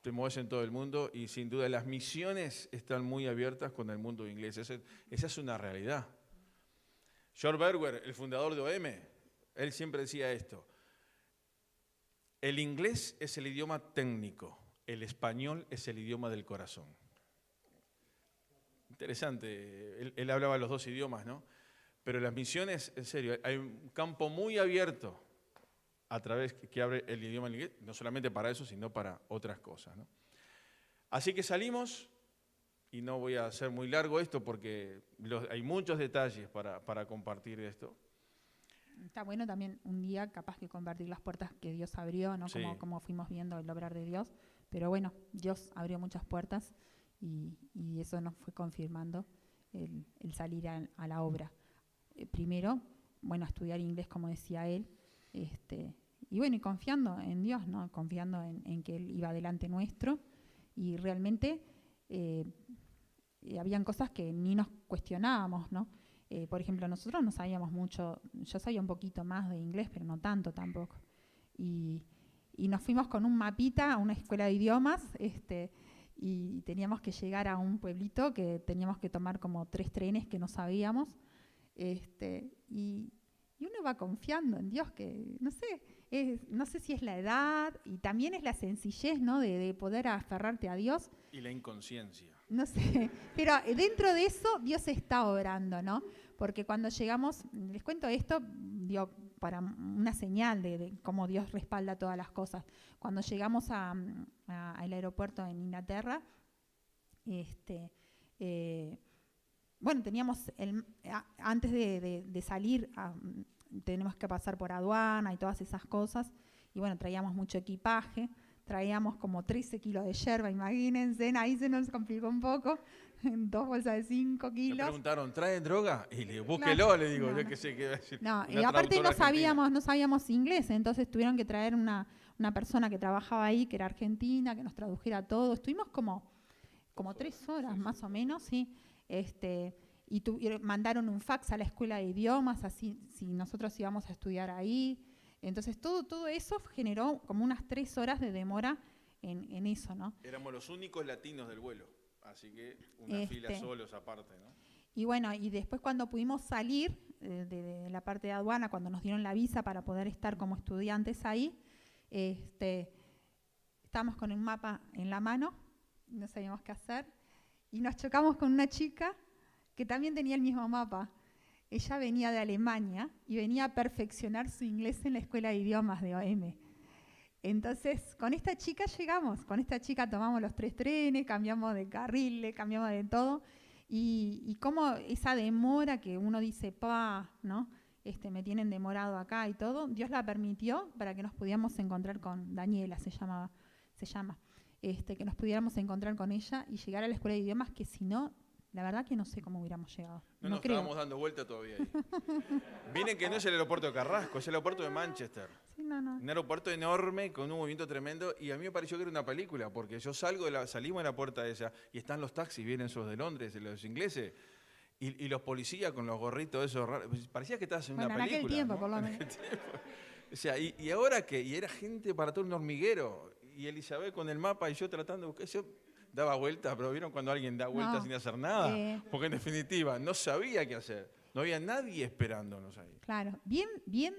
te mueves en todo el mundo, y sin duda las misiones están muy abiertas con el mundo inglés. Esa es una realidad. George Berger, el fundador de OM, él siempre decía esto: el inglés es el idioma técnico, el español es el idioma del corazón. Interesante, él hablaba los 2 idiomas, ¿no? Pero las misiones, en serio, hay un campo muy abierto a través que abre el idioma inglés, no solamente para eso, sino para otras cosas, ¿no? Así que salimos y no voy a hacer muy largo esto porque hay muchos detalles para compartir esto. Está bueno también un día capaz que compartir las puertas que Dios abrió, ¿no? Sí. Como fuimos viendo el obrar de Dios. Pero bueno, Dios abrió muchas puertas y eso nos fue confirmando el salir a la obra. Primero, bueno, estudiar inglés, como decía él, y bueno, y confiando en Dios, ¿no? Confiando en que Él iba delante nuestro, y realmente habían cosas que ni nos cuestionábamos, ¿no? Por ejemplo, nosotros no sabíamos mucho, yo sabía un poquito más de inglés, pero no tanto tampoco. Y nos fuimos con un mapita a una escuela de idiomas, y teníamos que llegar a un pueblito que teníamos que tomar como 3 trenes que no sabíamos, y uno va confiando en Dios, que no sé si es la edad y también es la sencillez, ¿no? de poder aferrarte a Dios. Y la inconsciencia. No sé, pero dentro de eso Dios está obrando, ¿no? Porque cuando llegamos, les cuento esto, dio para una señal de cómo Dios respalda todas las cosas. Cuando llegamos al aeropuerto en Inglaterra, bueno, teníamos, antes de salir, tenemos que pasar por aduana y todas esas cosas, y bueno, traíamos mucho equipaje, traíamos como 13 kilos de yerba, imagínense, ahí se nos complicó un poco, 2 bolsas de 5 kilos. Me preguntaron, ¿trae droga? Y le digo, búsquelo, Claro, le digo, no, yo qué sé qué va a decir. No, Una y aparte no traductora sabíamos inglés, entonces tuvieron que traer una persona que trabajaba ahí, que era argentina, que nos tradujera todo. Estuvimos como 3 horas más o menos, sí. Y mandaron un fax a la escuela de idiomas, así si nosotros íbamos a estudiar ahí. Entonces todo eso generó como unas 3 horas de demora en eso, ¿no? Éramos los únicos latinos del vuelo, así que una fila solos aparte, ¿no? Y bueno, y después cuando pudimos salir de la parte de aduana, cuando nos dieron la visa para poder estar como estudiantes ahí, estábamos con el mapa en la mano, no sabíamos qué hacer, y nos chocamos con una chica que también tenía el mismo mapa. Ella venía de Alemania y venía a perfeccionar su inglés en la escuela de idiomas de OM. Entonces, con esta chica llegamos, con esta chica tomamos los 3 trenes, cambiamos de carril, cambiamos de todo, y como esa demora que uno dice, ¿no? Me tienen demorado acá y todo, Dios la permitió para que nos pudiéramos encontrar con Daniela, se llama, que nos pudiéramos encontrar con ella y llegar a la escuela de idiomas, que si no, la verdad que no sé cómo hubiéramos llegado. No nos estábamos dando vuelta todavía ahí. Miren que no es el aeropuerto de Carrasco, es el aeropuerto de Manchester. Sí, no. Un aeropuerto enorme, con un movimiento tremendo, y a mí me pareció que era una película, porque yo salimos de la puerta esa, y están los taxis, vienen esos de Londres, los ingleses, y los policías con los gorritos esos raros. Parecía que estabas en una película. En aquel tiempo, ¿no? por lo menos. O sea, ¿y ahora qué? Y era gente para todo un hormiguero, y Elizabeth con el mapa, y yo tratando de buscar. Yo daba vueltas, pero ¿vieron cuando alguien da vueltas sin hacer nada? Porque en definitiva no sabía qué hacer. No había nadie esperándonos ahí. Claro, bien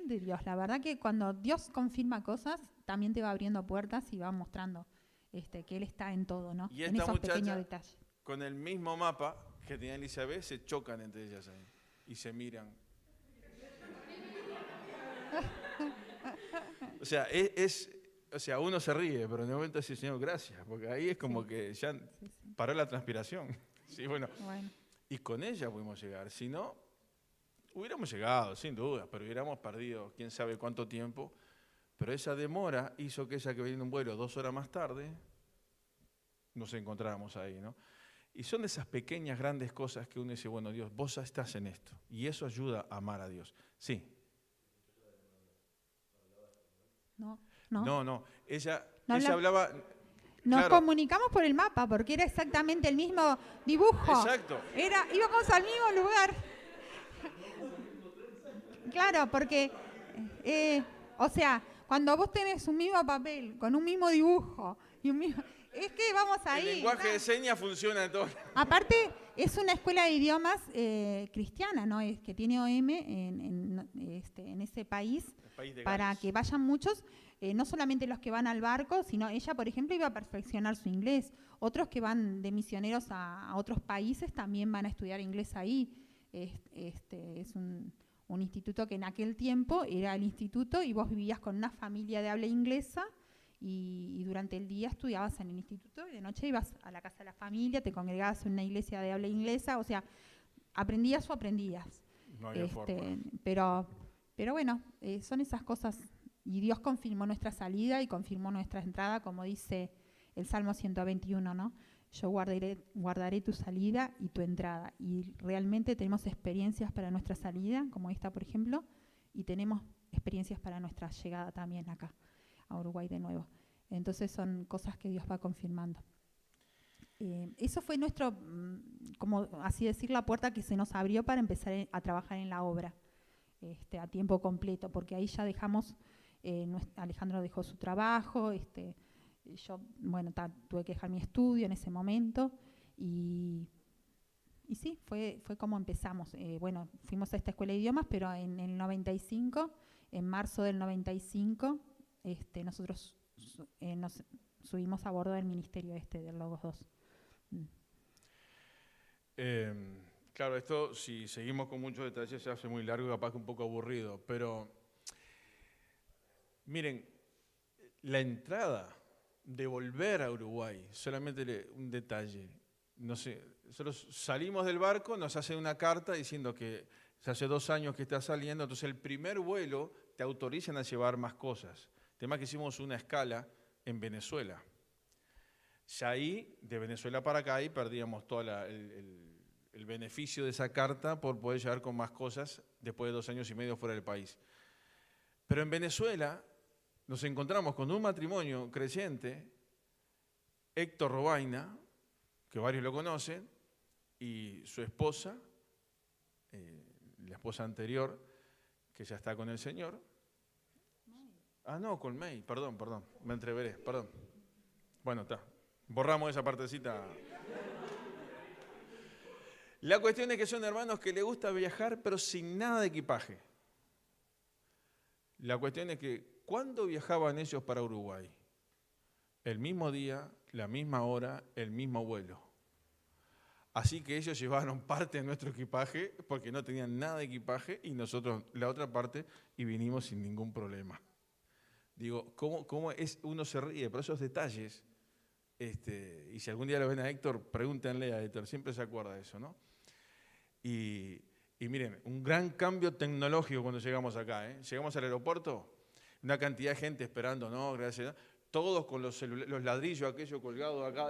de Dios. La verdad que cuando Dios confirma cosas, también te va abriendo puertas y va mostrando que Él está en todo, ¿no? Y en esta esos pequeños muchacha, detalles. con el mismo mapa que tenía Elizabeth, se chocan entre ellas ahí y se miran. O sea, o sea, uno se ríe, pero en el momento dice, Señor, gracias, porque ahí es como que ya paró la transpiración. Sí, bueno. Y con ella pudimos llegar. Si no, hubiéramos llegado, sin duda, pero hubiéramos perdido quién sabe cuánto tiempo. Pero esa demora hizo que ella, que venía en un vuelo 2 horas más tarde, nos encontráramos ahí, ¿no? Y son de esas pequeñas, grandes cosas que uno dice, bueno, Dios, vos estás en esto. Y eso ayuda a amar a Dios. Sí. No. Ella hablaba. Nos comunicamos por el mapa porque era exactamente el mismo dibujo. Exacto. Íbamos al mismo lugar. Claro, porque, o sea, cuando vos tenés un mismo papel, con un mismo dibujo y un mismo, es que vamos ahí. El lenguaje de señas funciona en todo. Aparte, es una escuela de idiomas cristiana, ¿no? Es que tiene OM en ese país para que vayan muchos. No solamente los que van al barco, sino ella, por ejemplo, iba a perfeccionar su inglés. Otros que van de misioneros a otros países también van a estudiar inglés ahí. Es un instituto que en aquel tiempo era el instituto y vos vivías con una familia de habla inglesa y durante el día estudiabas en el instituto y de noche ibas a la casa de la familia, te congregabas en una iglesia de habla inglesa, o sea, aprendías o aprendías. No había forma. Pero bueno, son esas cosas, y Dios confirmó nuestra salida y confirmó nuestra entrada, como dice el Salmo 121, ¿no? Yo guardaré tu salida y tu entrada. Y realmente tenemos experiencias para nuestra salida, como esta, por ejemplo, y tenemos experiencias para nuestra llegada también acá, a Uruguay de nuevo. Entonces son cosas que Dios va confirmando. Eso fue nuestro, como así decir, la puerta que se nos abrió para empezar a trabajar en la obra a tiempo completo, porque ahí ya dejamos, Alejandro dejó su trabajo, yo, bueno, tuve que dejar mi estudio en ese momento y sí, fue como empezamos. Bueno, fuimos a esta escuela de idiomas, pero en el 95, en marzo del 95, nosotros nos subimos a bordo del ministerio del Logos 2. Claro, esto, si seguimos con muchos detalles, se hace muy largo y capaz que un poco aburrido, pero miren, la entrada de volver a Uruguay, solamente un detalle, no sé, nosotros salimos del barco, nos hacen una carta diciendo que hace 2 años que está saliendo, entonces el primer vuelo te autorizan a llevar más cosas. El tema es que hicimos una escala en Venezuela. Ya ahí, de Venezuela para acá, ahí perdíamos todo el beneficio de esa carta por poder llegar con más cosas después de 2 años y medio fuera del país. Pero en Venezuela nos encontramos con un matrimonio creciente, Héctor Robaina, que varios lo conocen, y su esposa, la esposa anterior, que ya está con el Señor. Ah, no, con May, perdón, me entreveré, perdón. Bueno, está, borramos esa partecita. La cuestión es que son hermanos que les gusta viajar, pero sin nada de equipaje. La cuestión es que, ¿cuándo viajaban ellos para Uruguay? El mismo día, la misma hora, el mismo vuelo. Así que ellos llevaron parte de nuestro equipaje porque no tenían nada de equipaje y nosotros la otra parte y vinimos sin ningún problema. Digo, ¿cómo es? Uno se ríe, pero esos detalles, y si algún día lo ven a Héctor, pregúntenle a Héctor, siempre se acuerda de eso, ¿no? Y miren, un gran cambio tecnológico cuando llegamos acá, ¿eh? Llegamos al aeropuerto, una cantidad de gente esperando, ¿no? Gracias. Todos con los ladrillos aquellos colgados acá.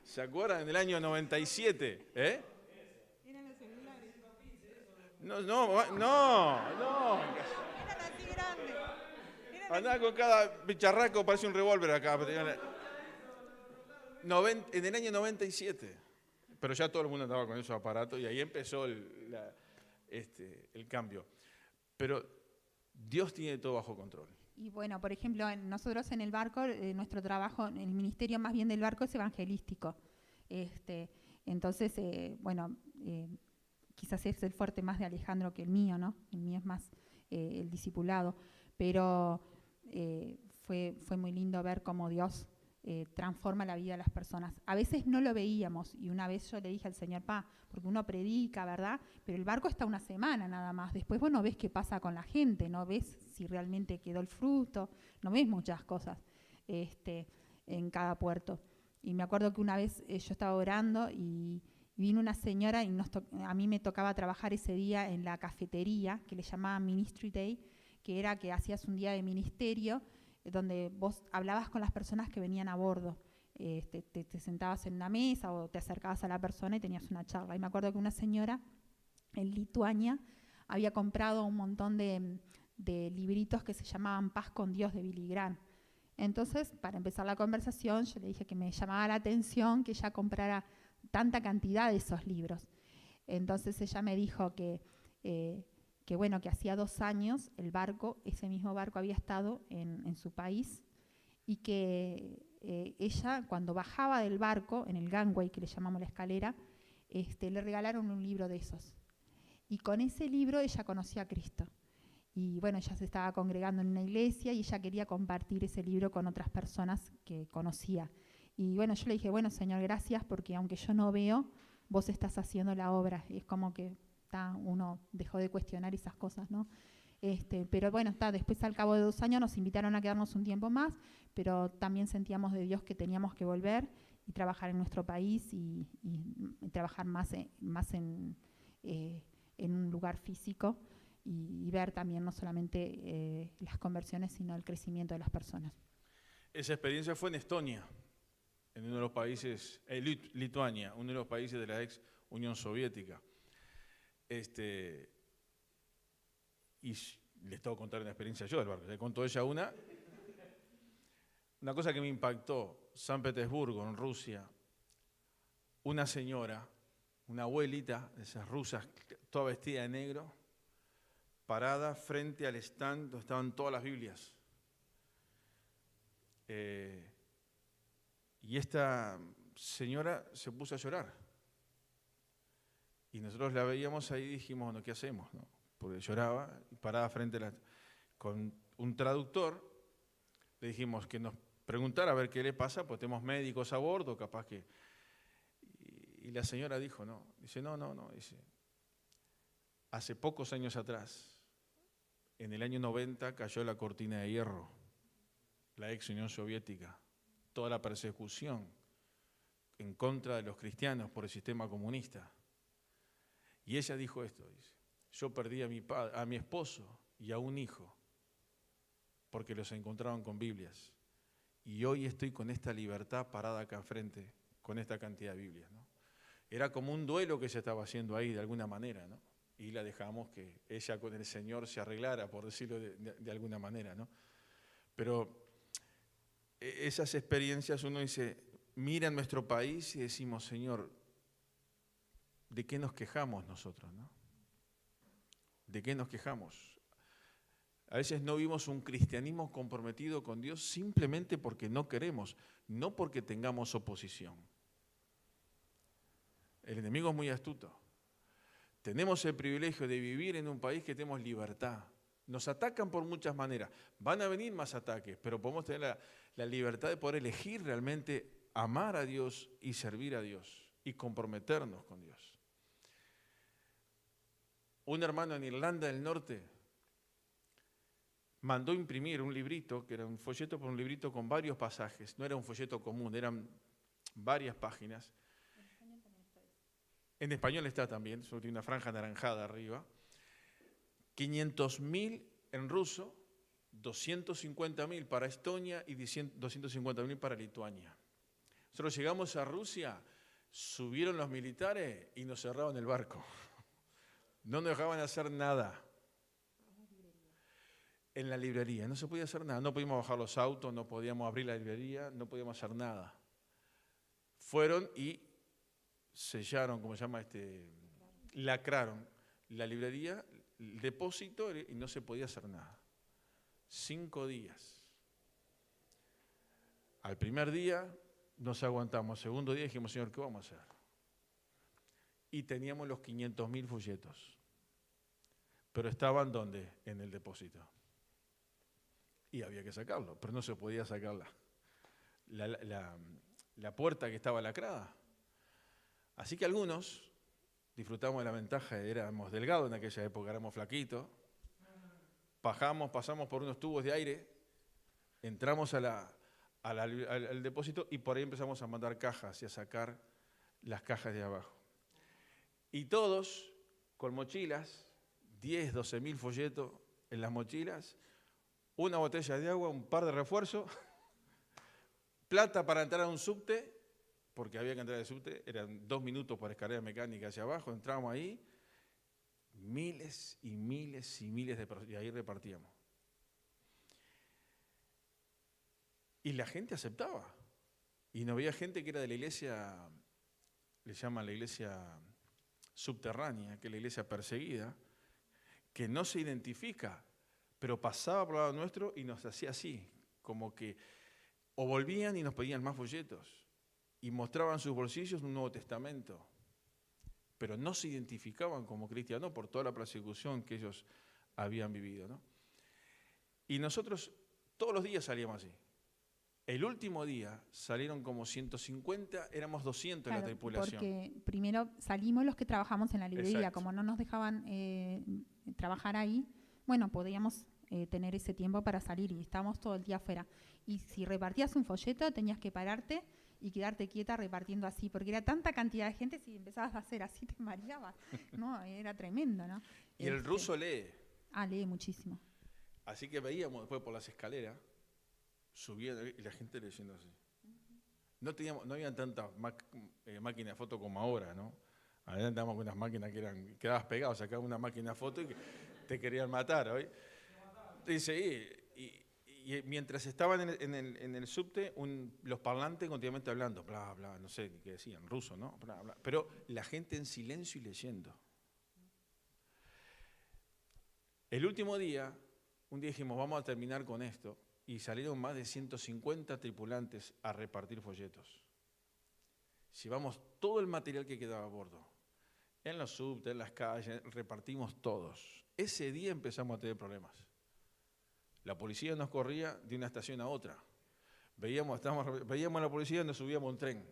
¿Se acuerdan? En el año 97, ¿eh? Eran los celulares. No. Eran así grandes. Andaba con cada bicharraco, parece un revólver acá. En el año 97. Pero ya todo el mundo andaba con esos aparatos y ahí empezó el cambio. Pero Dios tiene todo bajo control. Y bueno, por ejemplo, nosotros en el barco, nuestro trabajo, el ministerio más bien del barco es evangelístico. Entonces, quizás es el fuerte más de Alejandro que el mío, ¿no? El mío es más el discipulado. Pero fue muy lindo ver cómo Dios transforma la vida de las personas. A veces no lo veíamos y una vez yo le dije al Señor, porque uno predica, ¿verdad? Pero el barco está 1 semana nada más. Después vos no ves qué pasa con la gente, no ves si realmente quedó el fruto, no ves muchas cosas en cada puerto. Y me acuerdo que una vez yo estaba orando y vino una señora y a mí me tocaba trabajar ese día en la cafetería que le llamaban Ministry Day, que era que hacías un día de ministerio donde vos hablabas con las personas que venían a bordo. Te sentabas en una mesa o te acercabas a la persona y tenías una charla. Y me acuerdo que una señora en Lituania había comprado un montón de libritos que se llamaban Paz con Dios de Billy Graham. Entonces, para empezar la conversación, yo le dije que me llamaba la atención que ella comprara tanta cantidad de esos libros. Entonces ella me dijo que hacía 2 años ese mismo barco había estado en su país y que ella, cuando bajaba del barco, en el gangway, que le llamamos la escalera, le regalaron un libro de esos. Y con ese libro ella conoció a Cristo. Y bueno, ella se estaba congregando en una iglesia y ella quería compartir ese libro con otras personas que conocía. Y bueno, yo le dije, bueno, Señor, gracias, porque aunque yo no veo, vos estás haciendo la obra. Y es como que uno dejó de cuestionar esas cosas, ¿no? Pero bueno, después al cabo de 2 años nos invitaron a quedarnos un tiempo más, pero también sentíamos de Dios que teníamos que volver y trabajar en nuestro país y trabajar más en un lugar físico y ver también no solamente las conversiones, sino el crecimiento de las personas. Esa experiencia fue en Estonia, en uno de los países, Lituania, uno de los países de la ex Unión Soviética. Y les tengo que contar una experiencia yo del barco. Le contó ella una cosa que me impactó. San Petersburgo, en Rusia, una señora, una abuelita de esas rusas, toda vestida de negro, parada frente al stand donde estaban todas las Biblias. Y esta señora se puso a llorar. Y nosotros la veíamos ahí y dijimos, bueno, ¿qué hacemos? ¿No? Porque lloraba, parada frente a con un traductor, le dijimos que nos preguntara a ver qué le pasa, pues tenemos médicos a bordo, capaz que... Y la señora dijo, no, dice, no, dice, hace pocos años atrás, en el año 90 cayó la cortina de hierro, la ex Unión Soviética, toda la persecución en contra de los cristianos por el sistema comunista. Y ella dijo esto, dice, yo perdí a mi esposo y a un hijo porque los encontraban con Biblias. Y hoy estoy con esta libertad parada acá enfrente, con esta cantidad de Biblias, ¿no? Era como un duelo que se estaba haciendo ahí de alguna manera, ¿no? Y la dejamos que ella con el Señor se arreglara, por decirlo de alguna manera, ¿no? Pero esas experiencias uno dice, mira nuestro país y decimos, Señor, ¿de qué nos quejamos nosotros, no? ¿De qué nos quejamos? A veces no vivimos un cristianismo comprometido con Dios simplemente porque no queremos, no porque tengamos oposición. El enemigo es muy astuto. Tenemos el privilegio de vivir en un país que tenemos libertad. Nos atacan por muchas maneras. Van a venir más ataques, pero podemos tener la libertad de poder elegir realmente amar a Dios y servir a Dios y comprometernos con Dios. Un hermano en Irlanda del Norte mandó imprimir un librito, que era un folleto por un librito con varios pasajes. No era un folleto común, eran varias páginas. En español está también, solo tiene una franja anaranjada arriba. 500.000 en ruso, 250.000 para Estonia y 250.000 para Lituania. Nosotros llegamos a Rusia, subieron los militares y nos cerraron el barco. No nos dejaban hacer nada. En la librería, no se podía hacer nada. No podíamos bajar los autos, no podíamos abrir la librería, no podíamos hacer nada. Fueron y sellaron, ¿cómo se llama? Lacraron la librería, el depósito y no se podía hacer nada. 5 días. Al primer día nos aguantamos, segundo día dijimos, Señor, ¿qué vamos a hacer? Y teníamos los 500.000 folletos. Pero estaban ¿dónde? En el depósito. Y había que sacarlo, pero no se podía sacar la puerta que estaba lacrada. Así que algunos disfrutamos de la ventaja, éramos delgados en aquella época, éramos flaquitos, pasamos por unos tubos de aire, entramos al depósito y por ahí empezamos a mandar cajas y a sacar las cajas de abajo. Y todos con mochilas, 10, 12.000 folletos en las mochilas, una botella de agua, un par de refuerzos, plata para entrar a un subte, porque había que entrar al subte, eran 2 minutos por escalera mecánica hacia abajo, entramos ahí, miles y miles y miles de personas, y ahí repartíamos. Y la gente aceptaba. Y no había gente que era de la iglesia, le llaman la iglesia subterránea, que es la iglesia perseguida, que no se identifica, pero pasaba por el lado nuestro y nos hacía así, como que o volvían y nos pedían más folletos y mostraban sus bolsillos un Nuevo Testamento, pero no se identificaban como cristianos por toda la persecución que ellos habían vivido, ¿no? Y nosotros todos los días salíamos así. El último día salieron como 150, éramos 200 en la Claro, tripulación. porque primero salimos los que trabajamos en la librería, Exacto. como no nos dejaban trabajar ahí, bueno, podíamos tener ese tiempo para salir y estábamos todo el día afuera. Y si repartías un folleto, tenías que pararte y quedarte quieta repartiendo así, porque era tanta cantidad de gente, si empezabas a hacer así te mareabas, ¿no? Era tremendo, ¿no? Y el ruso lee. Lee muchísimo. Así que veíamos después por las escaleras, subiendo y la gente leyendo así. No había tantas máquinas de foto como ahora, ¿no? Ahora andábamos con unas máquinas que quedabas pegado, sacabas una máquina de foto y que te querían matar hoy. Dice, y mientras estaban en el subte, los parlantes continuamente hablando, bla, bla, no sé qué decían, ruso, ¿no? Bla, bla, pero la gente en silencio y leyendo. El último día, un día dijimos, vamos a terminar con esto, y salieron más de 150 tripulantes a repartir folletos. Llevamos todo el material que quedaba a bordo. En los subtes, en las calles, repartimos todos. Ese día empezamos a tener problemas. La policía nos corría de una estación a otra. Veíamos a la policía y nos subíamos a un tren.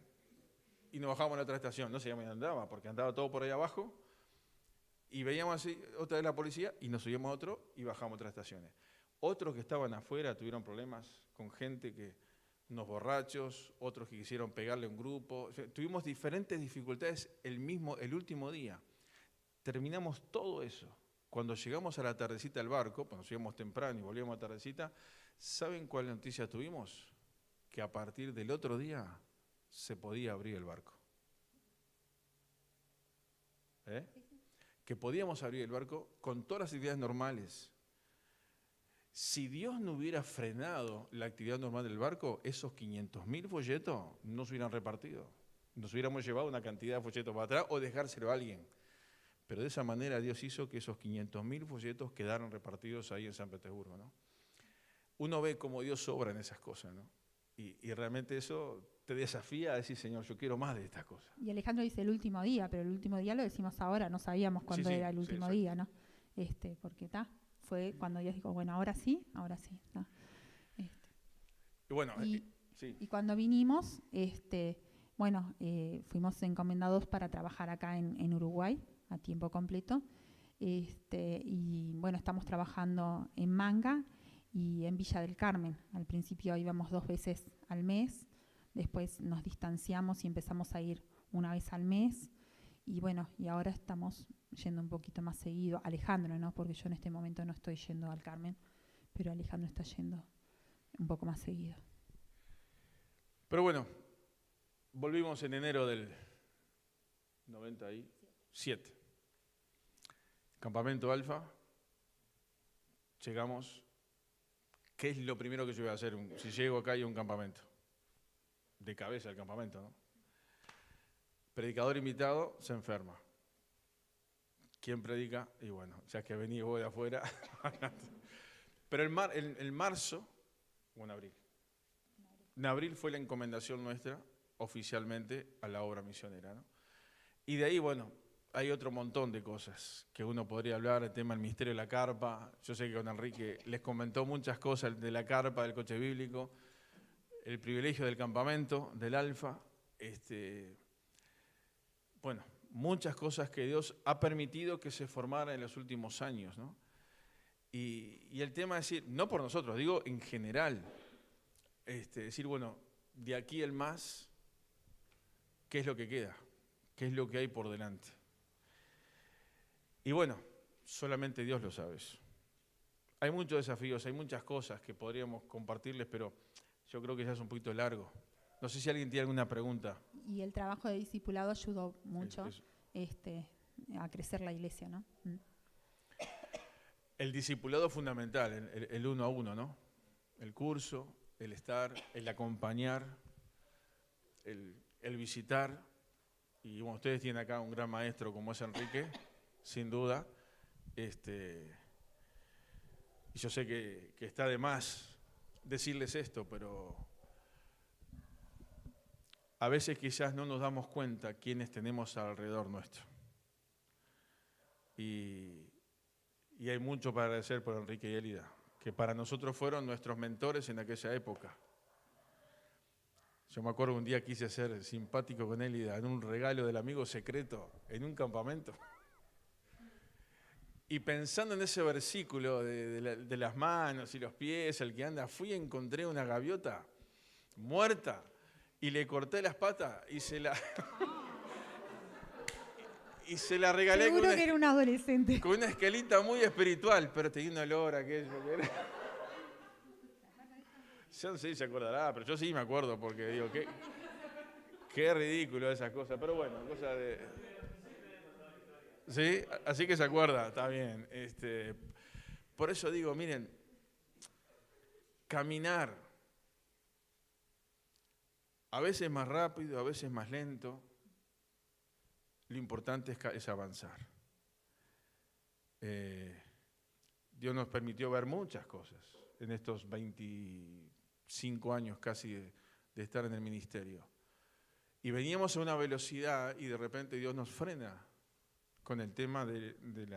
Y nos bajábamos a la otra estación. No sabíamos dónde andaba, porque andaba todo por ahí abajo. Y veíamos así otra vez la policía y nos subíamos a otro y bajamos a otras estaciones. Otros que estaban afuera tuvieron problemas con gente unos borrachos, otros que quisieron pegarle a un grupo. O sea, tuvimos diferentes dificultades el último día. Terminamos todo eso. Cuando llegamos a la tardecita del barco, cuando llegamos temprano y volvíamos a la tardecita, ¿saben cuál noticia tuvimos? Que a partir del otro día se podía abrir el barco. Que podíamos abrir el barco con todas las actividades normales. Si Dios no hubiera frenado la actividad normal del barco, esos 500.000 folletos no se hubieran repartido. Nos hubiéramos llevado una cantidad de folletos para atrás o dejárselo a alguien. Pero de esa manera Dios hizo que esos 500.000 folletos quedaran repartidos ahí en San Petersburgo, ¿no? Uno ve cómo Dios obra en esas cosas, ¿no? Y realmente eso te desafía a decir, Señor, yo quiero más de estas cosas. Y Alejandro dice el último día, pero el último día lo decimos ahora, no sabíamos cuándo era el último día, ¿no? Porque fue cuando Dios dijo, bueno, ahora sí, ¿no? Y bueno, y cuando vinimos, fuimos encomendados para trabajar acá en Uruguay a tiempo completo. Y bueno, estamos trabajando en Manga y en Villa del Carmen. Al principio íbamos 2 veces al mes, después nos distanciamos y empezamos a ir 1 vez al mes. Y bueno, y ahora estamos yendo un poquito más seguido. Alejandro, ¿no? Porque yo en este momento no estoy yendo al Carmen, pero Alejandro está yendo un poco más seguido. Pero bueno, volvimos en enero del 97. Campamento Alfa. Llegamos. ¿Qué es lo primero que yo voy a hacer si llego acá y hay un campamento? De cabeza el campamento, ¿no? Predicador invitado se enferma. ¿Quién predica? Y bueno, ya que vení vos de afuera. Pero en marzo, o en abril. En abril fue la encomendación nuestra, oficialmente, a la obra misionera, ¿no? Y de ahí, bueno, hay otro montón de cosas que uno podría hablar, el tema del ministerio de la carpa. Yo sé que con Enrique les comentó muchas cosas de la carpa, del coche bíblico, el privilegio del campamento, del Alfa, bueno, muchas cosas que Dios ha permitido que se formaran en los últimos años, ¿no? Y el tema es decir, no por nosotros, digo en general, decir, bueno, de aquí el más, ¿qué es lo que queda? ¿Qué es lo que hay por delante? Y bueno, solamente Dios lo sabe eso. Hay muchos desafíos, hay muchas cosas que podríamos compartirles, pero yo creo que ya es un poquito largo. No sé si alguien tiene alguna pregunta. Y el trabajo de discipulado ayudó mucho a crecer la iglesia, ¿no? El discipulado es fundamental, el 1 a 1, ¿no? El curso, el estar, el acompañar, el visitar. Y bueno, ustedes tienen acá un gran maestro como es Enrique, sin duda. Y yo sé que está de más decirles esto, pero a veces quizás no nos damos cuenta quiénes tenemos alrededor nuestro. Y hay mucho para agradecer por Enrique y Elida, que para nosotros fueron nuestros mentores en aquella época. Yo me acuerdo un día quise ser simpático con él y dar un regalo del amigo secreto en un campamento. Y pensando en ese versículo de las manos y los pies, el que anda, fui y encontré una gaviota muerta y le corté las patas y se la regalé Seguro que era un adolescente. con una esquelita muy espiritual, pero tenía un olor aquello que era. Yo no sé si se acordará, pero yo sí me acuerdo porque digo, qué ridículo esas cosas, pero bueno, cosa de... Sí, así que se acuerda, está bien. Por eso digo, miren, caminar, a veces más rápido, a veces más lento, lo importante es avanzar. Dios nos permitió ver muchas cosas en estos 25 años casi de estar en el ministerio. Y veníamos a una velocidad y de repente Dios nos frena con el tema de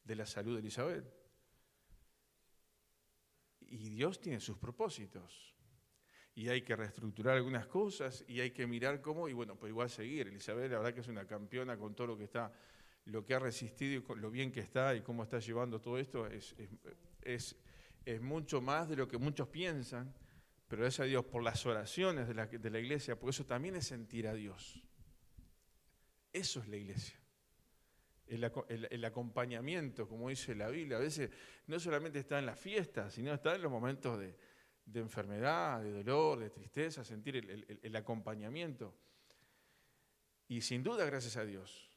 la salud de Elizabeth. Y Dios tiene sus propósitos. Y hay que reestructurar algunas cosas y hay que mirar cómo, y bueno, pues igual seguir. Elizabeth, la verdad que es una campeona con todo lo que ha resistido y con lo bien que está y cómo está llevando todo esto. Es mucho más de lo que muchos piensan, pero gracias a Dios por las oraciones de la iglesia, porque eso también es sentir a Dios. Eso es la iglesia. El acompañamiento, como dice la Biblia, a veces no solamente está en las fiestas, sino está en los momentos de enfermedad, de dolor, de tristeza, sentir el acompañamiento. Y sin duda, gracias a Dios.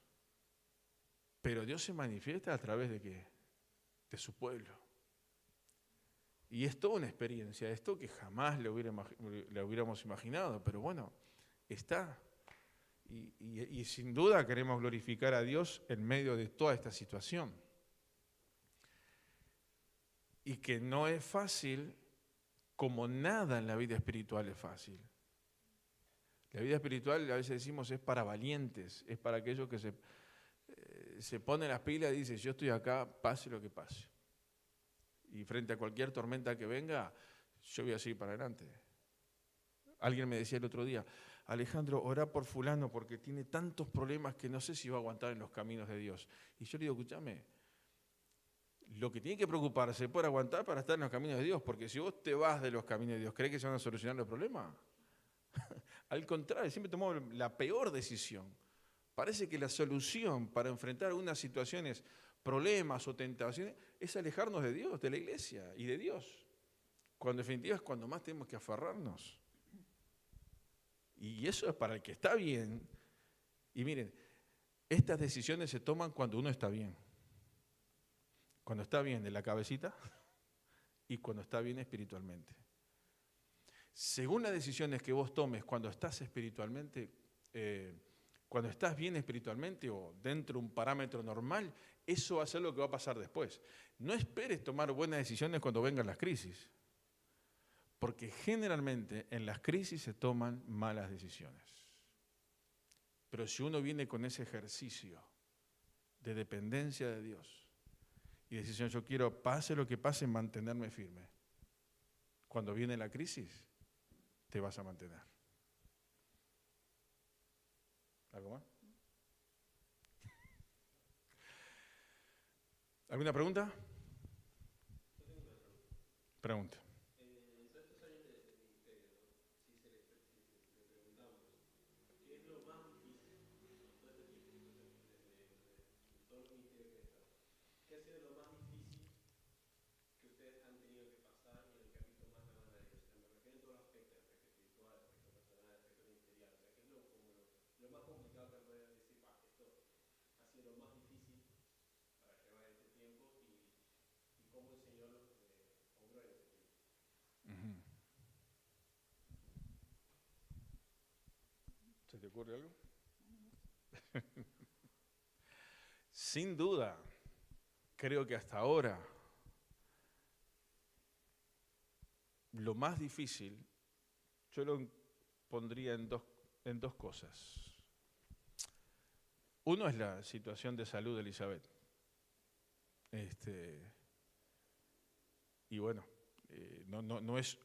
Pero Dios se manifiesta a través de ¿qué? De su pueblo. Y es toda una experiencia, esto que jamás le hubiéramos imaginado, pero bueno, está. Y sin duda queremos glorificar a Dios en medio de toda esta situación. Y que no es fácil, como nada en la vida espiritual es fácil. La vida espiritual, a veces decimos, es para valientes, es para aquellos que se ponen las pilas y dicen, yo estoy acá, pase lo que pase. Y frente a cualquier tormenta que venga, yo voy a seguir para adelante. Alguien me decía el otro día, Alejandro, orá por fulano porque tiene tantos problemas que no sé si va a aguantar en los caminos de Dios. Y yo le digo, escúchame, lo que tiene que preocuparse es por aguantar para estar en los caminos de Dios, porque si vos te vas de los caminos de Dios, ¿crees que se van a solucionar los problemas? Al contrario, siempre tomamos la peor decisión. Parece que la solución para enfrentar algunas situaciones, problemas o tentaciones, es alejarnos de Dios, de la iglesia y de Dios. Cuando en definitiva es cuando más tenemos que aferrarnos. Y eso es para el que está bien. Y miren, estas decisiones se toman cuando uno está bien. Cuando está bien de la cabecita y cuando está bien espiritualmente. Según las decisiones que vos tomes cuando estás espiritualmente, cuando estás bien espiritualmente o dentro de un parámetro normal, eso va a ser lo que va a pasar después. No esperes tomar buenas decisiones cuando vengan las crisis, porque generalmente en las crisis se toman malas decisiones. Pero si uno viene con ese ejercicio de dependencia de Dios y decisión, yo quiero, pase lo que pase, mantenerme firme. Cuando viene la crisis, te vas a mantener. ¿Algo más? ¿Alguna pregunta? Pregunta. ¿Se te ocurre algo? Sin duda, creo que hasta ahora lo más difícil, yo lo pondría en dos cosas. Uno es la situación de salud de Elizabeth. Y bueno, no es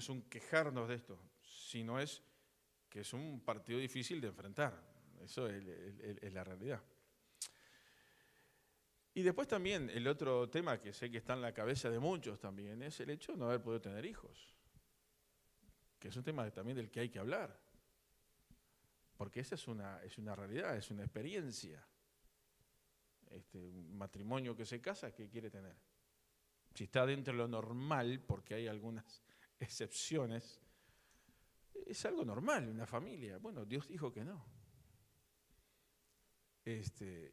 un quejarnos de esto, sino es que es un partido difícil de enfrentar. Eso es la realidad. Y después también el otro tema que sé que está en la cabeza de muchos también es el hecho de no haber podido tener hijos, que es un tema también del que hay que hablar, porque esa es una realidad, es una experiencia. Un matrimonio que se casa, ¿qué quiere tener? Si está dentro de lo normal, porque hay algunas excepciones, es algo normal, una familia. Bueno, Dios dijo que no.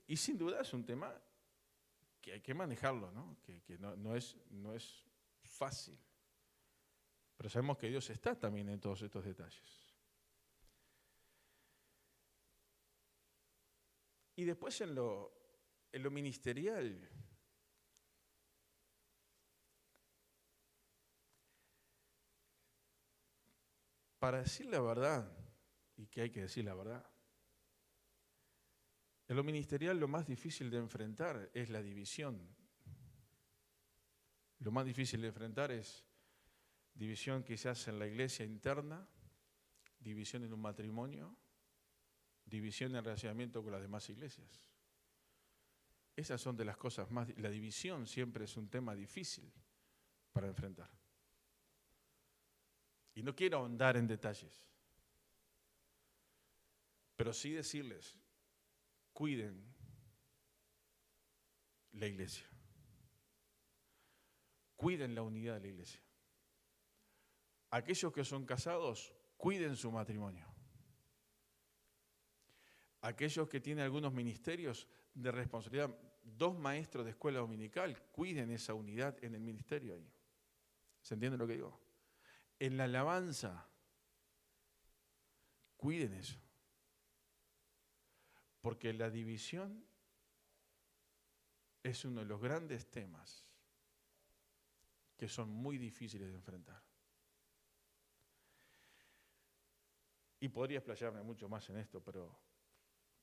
Y sin duda es un tema que hay que manejarlo, ¿no? Que no es fácil. Pero sabemos que Dios está también en todos estos detalles. Y después en lo ministerial, para decir la verdad, y que hay que decir la verdad, en lo ministerial lo más difícil de enfrentar es la división. Lo más difícil de enfrentar es división que se hace en la iglesia interna, división en un matrimonio, división en el relacionamiento con las demás iglesias. Esas son de las cosas más... La división siempre es un tema difícil para enfrentar. Y no quiero ahondar en detalles, pero sí decirles, cuiden la iglesia. Cuiden la unidad de la iglesia. Aquellos que son casados, cuiden su matrimonio. Aquellos que tienen algunos ministerios de responsabilidad, 2 maestros de escuela dominical, cuiden esa unidad en el ministerio ahí. ¿Se entiende lo que digo? En la alabanza, cuiden eso. Porque la división es uno de los grandes temas que son muy difíciles de enfrentar. Y podría explayarme mucho más en esto, pero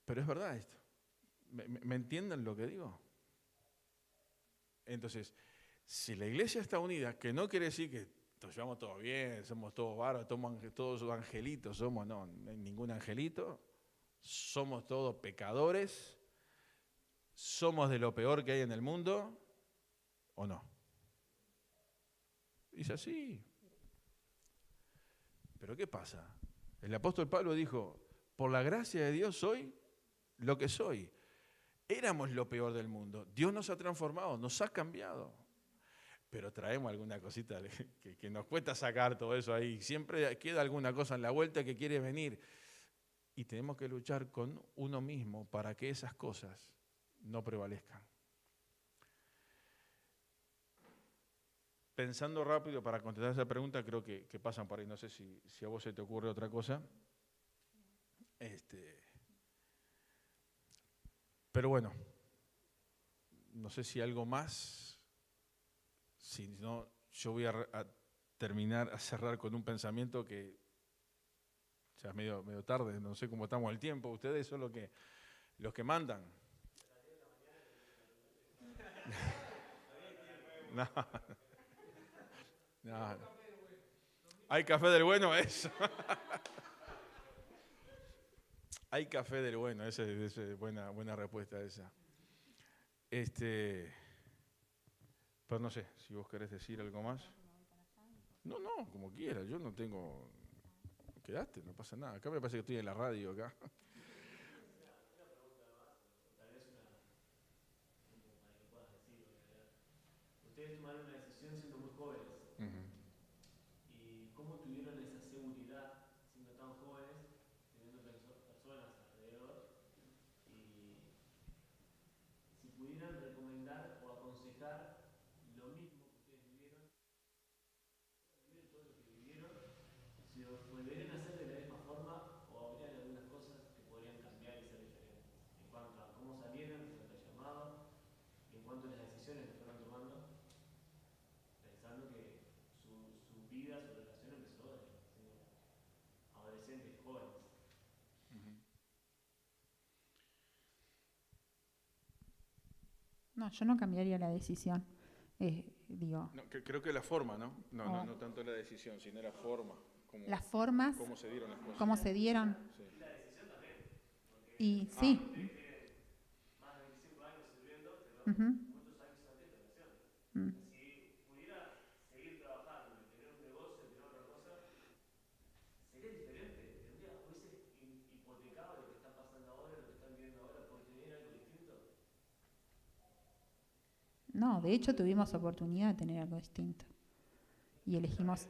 es verdad esto. ¿Me entienden lo que digo? Entonces, si la iglesia está unida, que no quiere decir que nos llevamos todo bien, somos todos bárbaros, todos angelitos, no hay ningún angelito, somos todos pecadores, somos de lo peor que hay en el mundo, ¿o no? Dice así. ¿Pero qué pasa? El apóstol Pablo dijo, por la gracia de Dios soy lo que soy. Éramos lo peor del mundo. Dios nos ha transformado, nos ha cambiado. Pero traemos alguna cosita que nos cuesta sacar todo eso ahí. Siempre queda alguna cosa en la vuelta que quiere venir. Y tenemos que luchar con uno mismo para que esas cosas no prevalezcan. Pensando rápido para contestar esa pregunta, creo que pasan por ahí. No sé si a vos se te ocurre otra cosa. Pero bueno, no sé si algo más. Si no, yo voy a terminar, a cerrar con un pensamiento que ya es medio tarde, no sé cómo estamos al tiempo. Ustedes son los que mandan. No. Hay café del bueno, eso. Hay café del bueno, esa es buena respuesta esa. Pero no sé, si vos querés decir algo más. No, como quieras, yo no tengo... Quedaste, no pasa nada. Acá me parece que estoy en la radio acá. Ustedes tomaron una decisión siendo muy jóvenes. ¿Y cómo tuvieron esa seguridad siendo tan jóvenes, teniendo personas alrededor? Y si pudieran recomendar o aconsejar lo mismo que ustedes vivieron, todo lo que vivieron, si lo volverían a hacer de la misma forma o habrían algunas cosas que podrían cambiar y ser diferentes en cuanto a cómo salieron, en cuanto al llamado y en cuanto a las decisiones que fueron tomando, pensando que su vida, su relación empezó siendo adolescentes, jóvenes. No, yo no cambiaría la decisión. Digo. No, creo que la forma, ¿no? No tanto la decisión, sino la forma. las formas, cómo se dieron las cosas. cómo se dieron. Sí. Y sí. Más de 25 años sirviendo, pero Ujú. muchos años antes de relación. Mm. Si pudiera seguir trabajando y tener un negocio, tener otra cosa, sería diferente. Tendría, hubiese hipotecado lo que está pasando ahora, lo que están viviendo ahora, por tener algo distinto. No, de hecho tuvimos oportunidad de tener algo distinto. Y elegimos.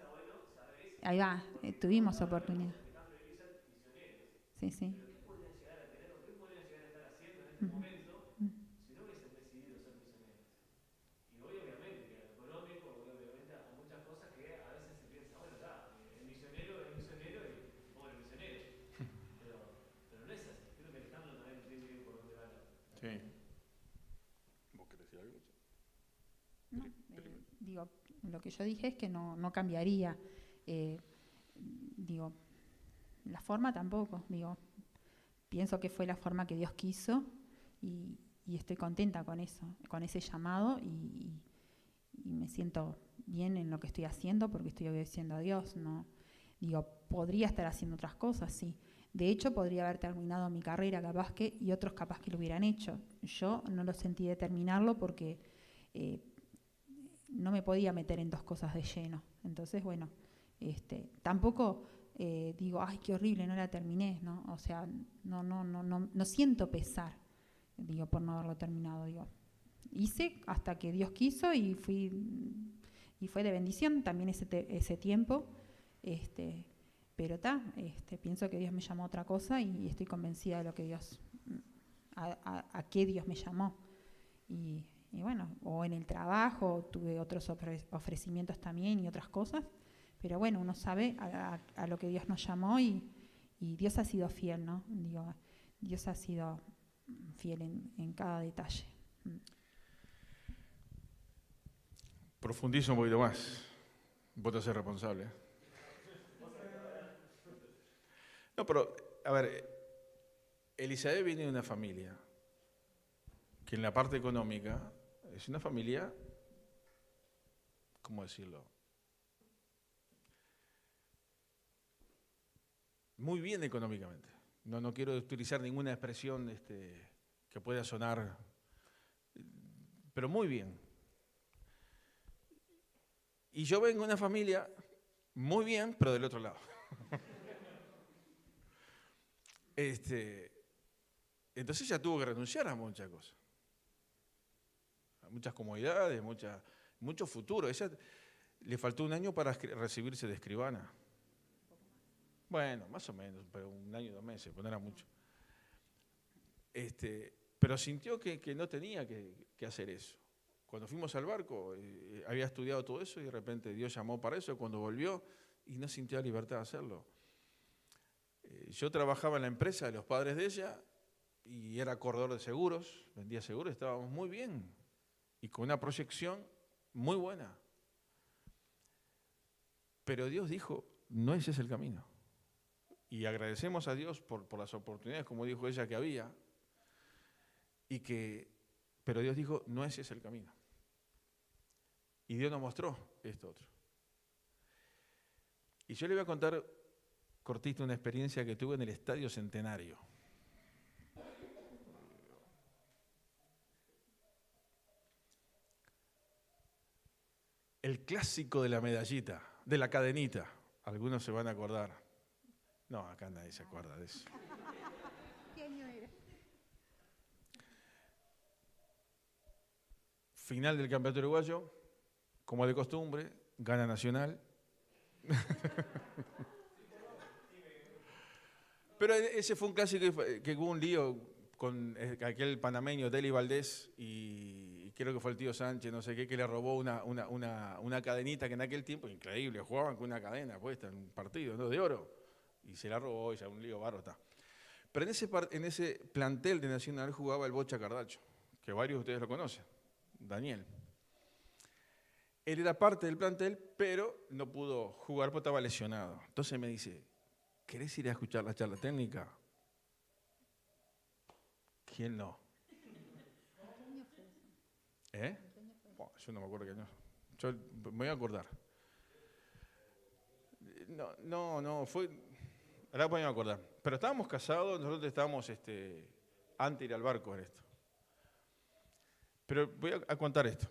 Ahí va, tuvimos oportunidad. Sí, sí. ¿Pero qué podrían llegar a tener o qué podrían llegar a estar haciendo en este momento si no hubiesen decidido ser misioneros? Y hoy obviamente que a lo económico, hoy obviamente a muchas cosas que a veces se piensa, bueno, ya, el misionero es misionero y pobre misionero. Pero no es así. Creo que Alejandro también entiende bien por dónde va la. Sí. ¿Vos querés decir algo? No, digo, lo que yo dije es que no cambiaría. Digo, la forma tampoco. Digo, pienso que fue la forma que Dios quiso y estoy contenta con eso, con ese llamado y me siento bien en lo que estoy haciendo porque estoy obedeciendo a Dios. No, digo, podría estar haciendo otras cosas, sí. De hecho, podría haber terminado mi carrera capaz que y otros capaz que lo hubieran hecho. Yo no lo sentí de terminarlo porque no me podía meter en dos cosas de lleno. Entonces, bueno, tampoco digo, ay, qué horrible, no la terminé, ¿no? O sea, no siento pesar, digo, por no haberlo terminado, digo. Hice hasta que Dios quiso y fue de bendición también ese tiempo, pero pienso que Dios me llamó a otra cosa y estoy convencida de lo que Dios, a qué Dios me llamó. Y bueno, o en el trabajo tuve otros ofrecimientos también y otras cosas, pero bueno, uno sabe a lo que Dios nos llamó y Dios ha sido fiel, ¿no? Digo, Dios ha sido fiel en cada detalle. Profundizo un poquito más. Vos te haces responsable. No, pero, a ver, Elizabeth viene de una familia que en la parte económica es una familia, ¿cómo decirlo? Muy bien económicamente. No quiero utilizar ninguna expresión que pueda sonar, pero muy bien. Y yo vengo de una familia muy bien, pero del otro lado. Entonces ella tuvo que renunciar a muchas cosas. A muchas comodidades, mucho futuro. Ella le faltó un año para recibirse de escribana. Bueno, más o menos, pero un año y 2 meses, pues no era mucho. Pero sintió que no tenía que hacer eso. Cuando fuimos al barco, había estudiado todo eso y de repente Dios llamó para eso cuando volvió y no sintió la libertad de hacerlo. Yo trabajaba en la empresa de los padres de ella y era corredor de seguros, vendía seguros, estábamos muy bien y con una proyección muy buena. Pero Dios dijo, no ese es el camino. Y agradecemos a Dios por las oportunidades, como dijo ella, que había, pero Dios dijo, no ese es el camino. Y Dios nos mostró esto otro. Y yo le voy a contar cortito una experiencia que tuve en el Estadio Centenario. El clásico de la medallita, de la cadenita. Algunos se van a acordar. No, acá nadie se acuerda de eso. ¿Qué año era? Final del campeonato uruguayo, como de costumbre, gana Nacional. Pero ese fue un clásico que hubo un lío con aquel panameño Deli Valdés y creo que fue el tío Sánchez, no sé qué, que le robó una cadenita que en aquel tiempo, increíble, jugaban con una cadena puesta en un partido, ¿no? De oro. Y se la robó, ya un lío bárbaro está. Pero en ese plantel de Nacional jugaba el Bocha Cardacho, que varios de ustedes lo conocen, Daniel. Él era parte del plantel, pero no pudo jugar porque estaba lesionado. Entonces me dice, ¿querés ir a escuchar la charla técnica? ¿Quién no? ¿Qué año fue eso? ¿Eh? ¿Qué año fue? Yo no me acuerdo qué año. Yo me voy a acordar. No, fue... Ahora voy a acordar. Pero estábamos casados, nosotros estábamos antes de ir al barco en esto. Pero voy a contar esto.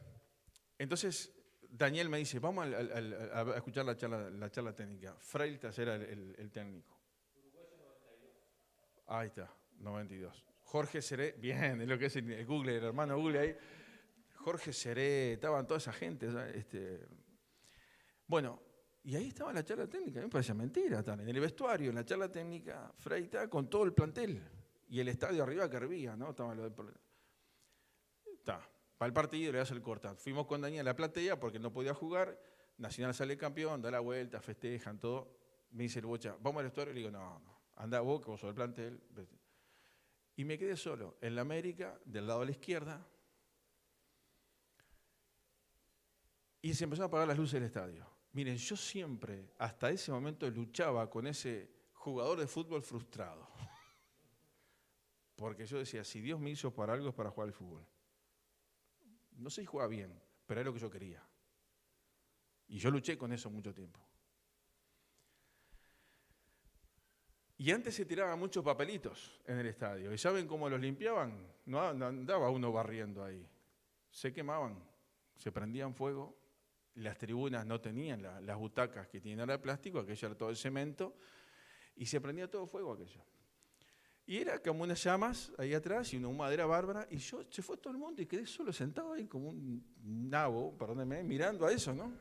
Entonces, Daniel me dice, vamos a escuchar la charla técnica. Freitas era el técnico. Ahí está, 92. Jorge Seré, bien, es lo que es el Google, el hermano Google ahí. Jorge Seré, estaban toda esa gente. Bueno, y ahí estaba la charla técnica, a mí me parecía mentira. En el vestuario, en la charla técnica, Freitas con todo el plantel. Y el estadio arriba que hervía, ¿no? Estaba lo de... Está. Para el partido le das el corta. Fuimos con Daniel a la platea porque no podía jugar. Nacional sale campeón, da la vuelta, festejan, todo. Me dice el Bocha, ¿vamos al vestuario? Le digo, no. Andá vos, que vos sos el plantel. Y me quedé solo, en la América, del lado de la izquierda. Y se empezó a apagar las luces del estadio. Miren, yo siempre, hasta ese momento, luchaba con ese jugador de fútbol frustrado. Porque yo decía, si Dios me hizo para algo es para jugar al fútbol. No sé si jugaba bien, pero era lo que yo quería. Y yo luché con eso mucho tiempo. Y antes se tiraban muchos papelitos en el estadio. ¿Y saben cómo los limpiaban? No andaba uno barriendo ahí. Se quemaban, se prendían fuego. Las tribunas no tenían las butacas que tienen ahora de plástico, aquello era todo el cemento. Y se prendía todo fuego aquello. Y era como unas llamas ahí atrás y una humadera bárbara. Y se fue todo el mundo y quedé solo sentado ahí como un nabo, perdónenme, mirando a eso, ¿no?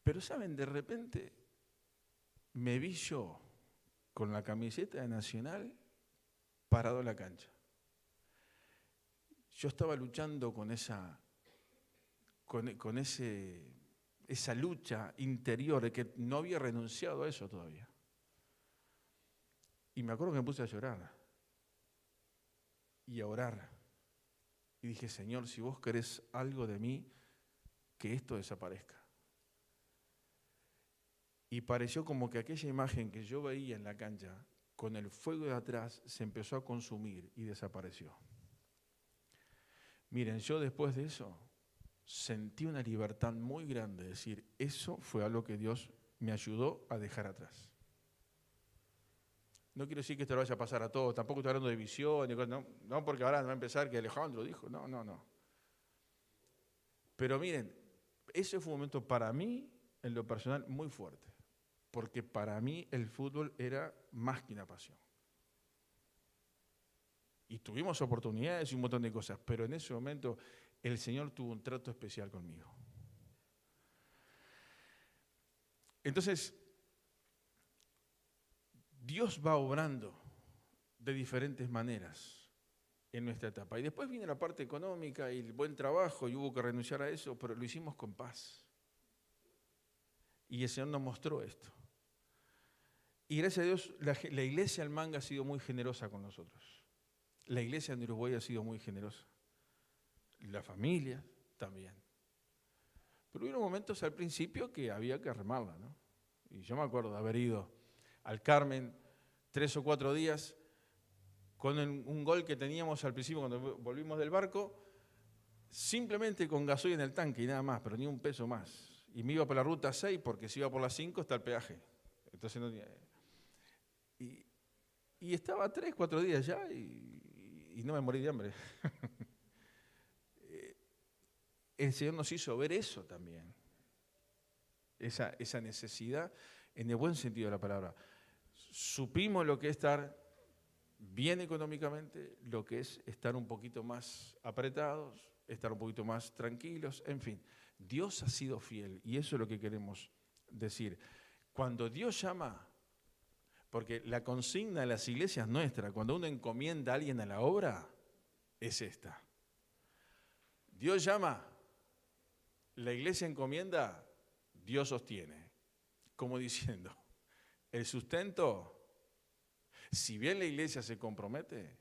Pero, ¿saben? De repente me vi yo con la camiseta de Nacional parado en la cancha. Yo estaba luchando con esa lucha interior de que no había renunciado a eso todavía. Y me acuerdo que me puse a llorar y a orar. Y dije, Señor, si vos querés algo de mí, que esto desaparezca. Y pareció como que aquella imagen que yo veía en la cancha, con el fuego de atrás, se empezó a consumir y desapareció. Miren, yo después de eso sentí una libertad muy grande, es decir, eso fue algo que Dios me ayudó a dejar atrás. No quiero decir que esto lo vaya a pasar a todos, tampoco estoy hablando de visión, no porque ahora va a empezar que Alejandro dijo, no. Pero miren, ese fue un momento para mí, en lo personal, muy fuerte, porque para mí el fútbol era más que una pasión. Y tuvimos oportunidades y un montón de cosas, pero en ese momento el Señor tuvo un trato especial conmigo. Entonces, Dios va obrando de diferentes maneras en nuestra etapa. Y después viene la parte económica y el buen trabajo y hubo que renunciar a eso, pero lo hicimos con paz. Y el Señor nos mostró esto. Y gracias a Dios, la iglesia del Manga ha sido muy generosa con nosotros. La iglesia de Uruguay ha sido muy generosa. La familia también. Pero hubo momentos al principio que había que remarla, ¿no? Y yo me acuerdo de haber ido al Carmen 3 o 4 días con un gol que teníamos al principio cuando volvimos del barco, simplemente con gasoil en el tanque y nada más, pero ni un peso más. Y me iba por la ruta 6 porque si iba por la 5 está el peaje. Entonces no tenía... Y estaba 3, 4 días ya y no me morí de hambre. El Señor nos hizo ver eso también. Esa necesidad en el buen sentido de la palabra. Supimos lo que es estar bien económicamente, lo que es estar un poquito más apretados, estar un poquito más tranquilos, en fin. Dios ha sido fiel y eso es lo que queremos decir. Cuando Dios llama, porque la consigna de las iglesias nuestra, cuando uno encomienda a alguien a la obra, es esta. Dios llama, la iglesia encomienda, Dios sostiene. Como diciendo, el sustento, si bien la iglesia se compromete,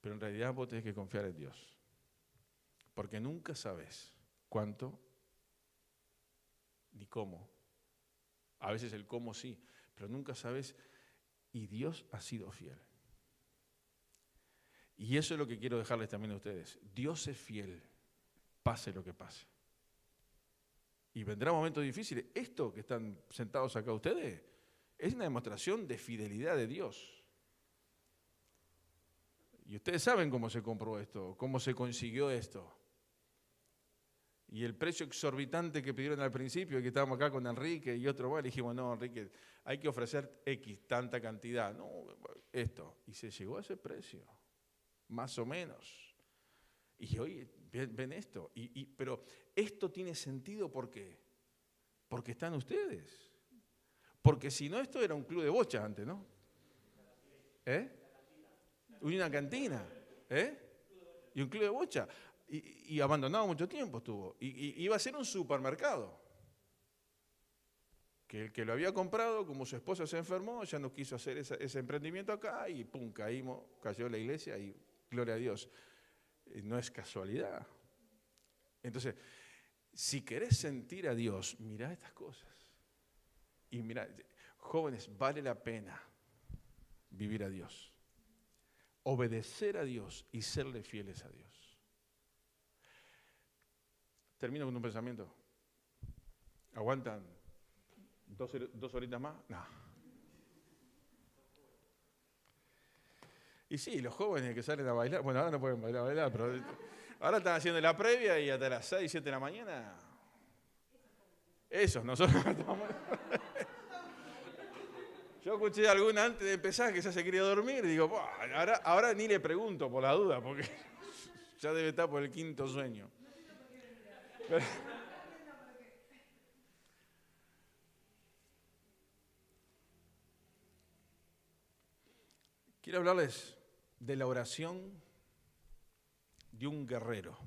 pero en realidad vos tenés que confiar en Dios. Porque nunca sabes cuánto ni cómo. A veces el cómo sí, pero nunca sabes y Dios ha sido fiel. Y eso es lo que quiero dejarles también a ustedes. Dios es fiel, pase lo que pase. Y vendrán momentos difíciles. Esto que están sentados acá ustedes es una demostración de fidelidad de Dios. Y ustedes saben cómo se compró esto, cómo se consiguió esto. Y el precio exorbitante que pidieron al principio, que estábamos acá con Enrique y otro más, le dijimos, no, Enrique, hay que ofrecer X, tanta cantidad. No, esto. Y se llegó a ese precio, más o menos. Y dije, oye, ven esto. Pero esto tiene sentido, ¿por qué? Porque están ustedes. Porque si no, esto era un club de bocha antes, ¿no? Una cantina, y un club de bocha, y abandonado mucho tiempo estuvo, y iba a ser un supermercado, que el que lo había comprado, como su esposa se enfermó, ya no quiso hacer ese emprendimiento acá, y pum, cayó la iglesia, y gloria a Dios, no es casualidad. Entonces, si querés sentir a Dios, mirá estas cosas, y mirá, jóvenes, vale la pena vivir a Dios. Obedecer a Dios y serle fieles a Dios. Termino con un pensamiento. ¿Aguantan 2 horitas más? No. Y sí, los jóvenes que salen a bailar, bueno, ahora no pueden bailar, pero ahora están haciendo la previa y hasta las 6, 7 de la mañana. Esos, nosotros estamos... Yo escuché a alguna antes de empezar que ya se quería dormir y digo, ahora ni le pregunto por la duda, porque ya debe estar por el 5.º sueño. Pero, quiero hablarles de la oración de un guerrero.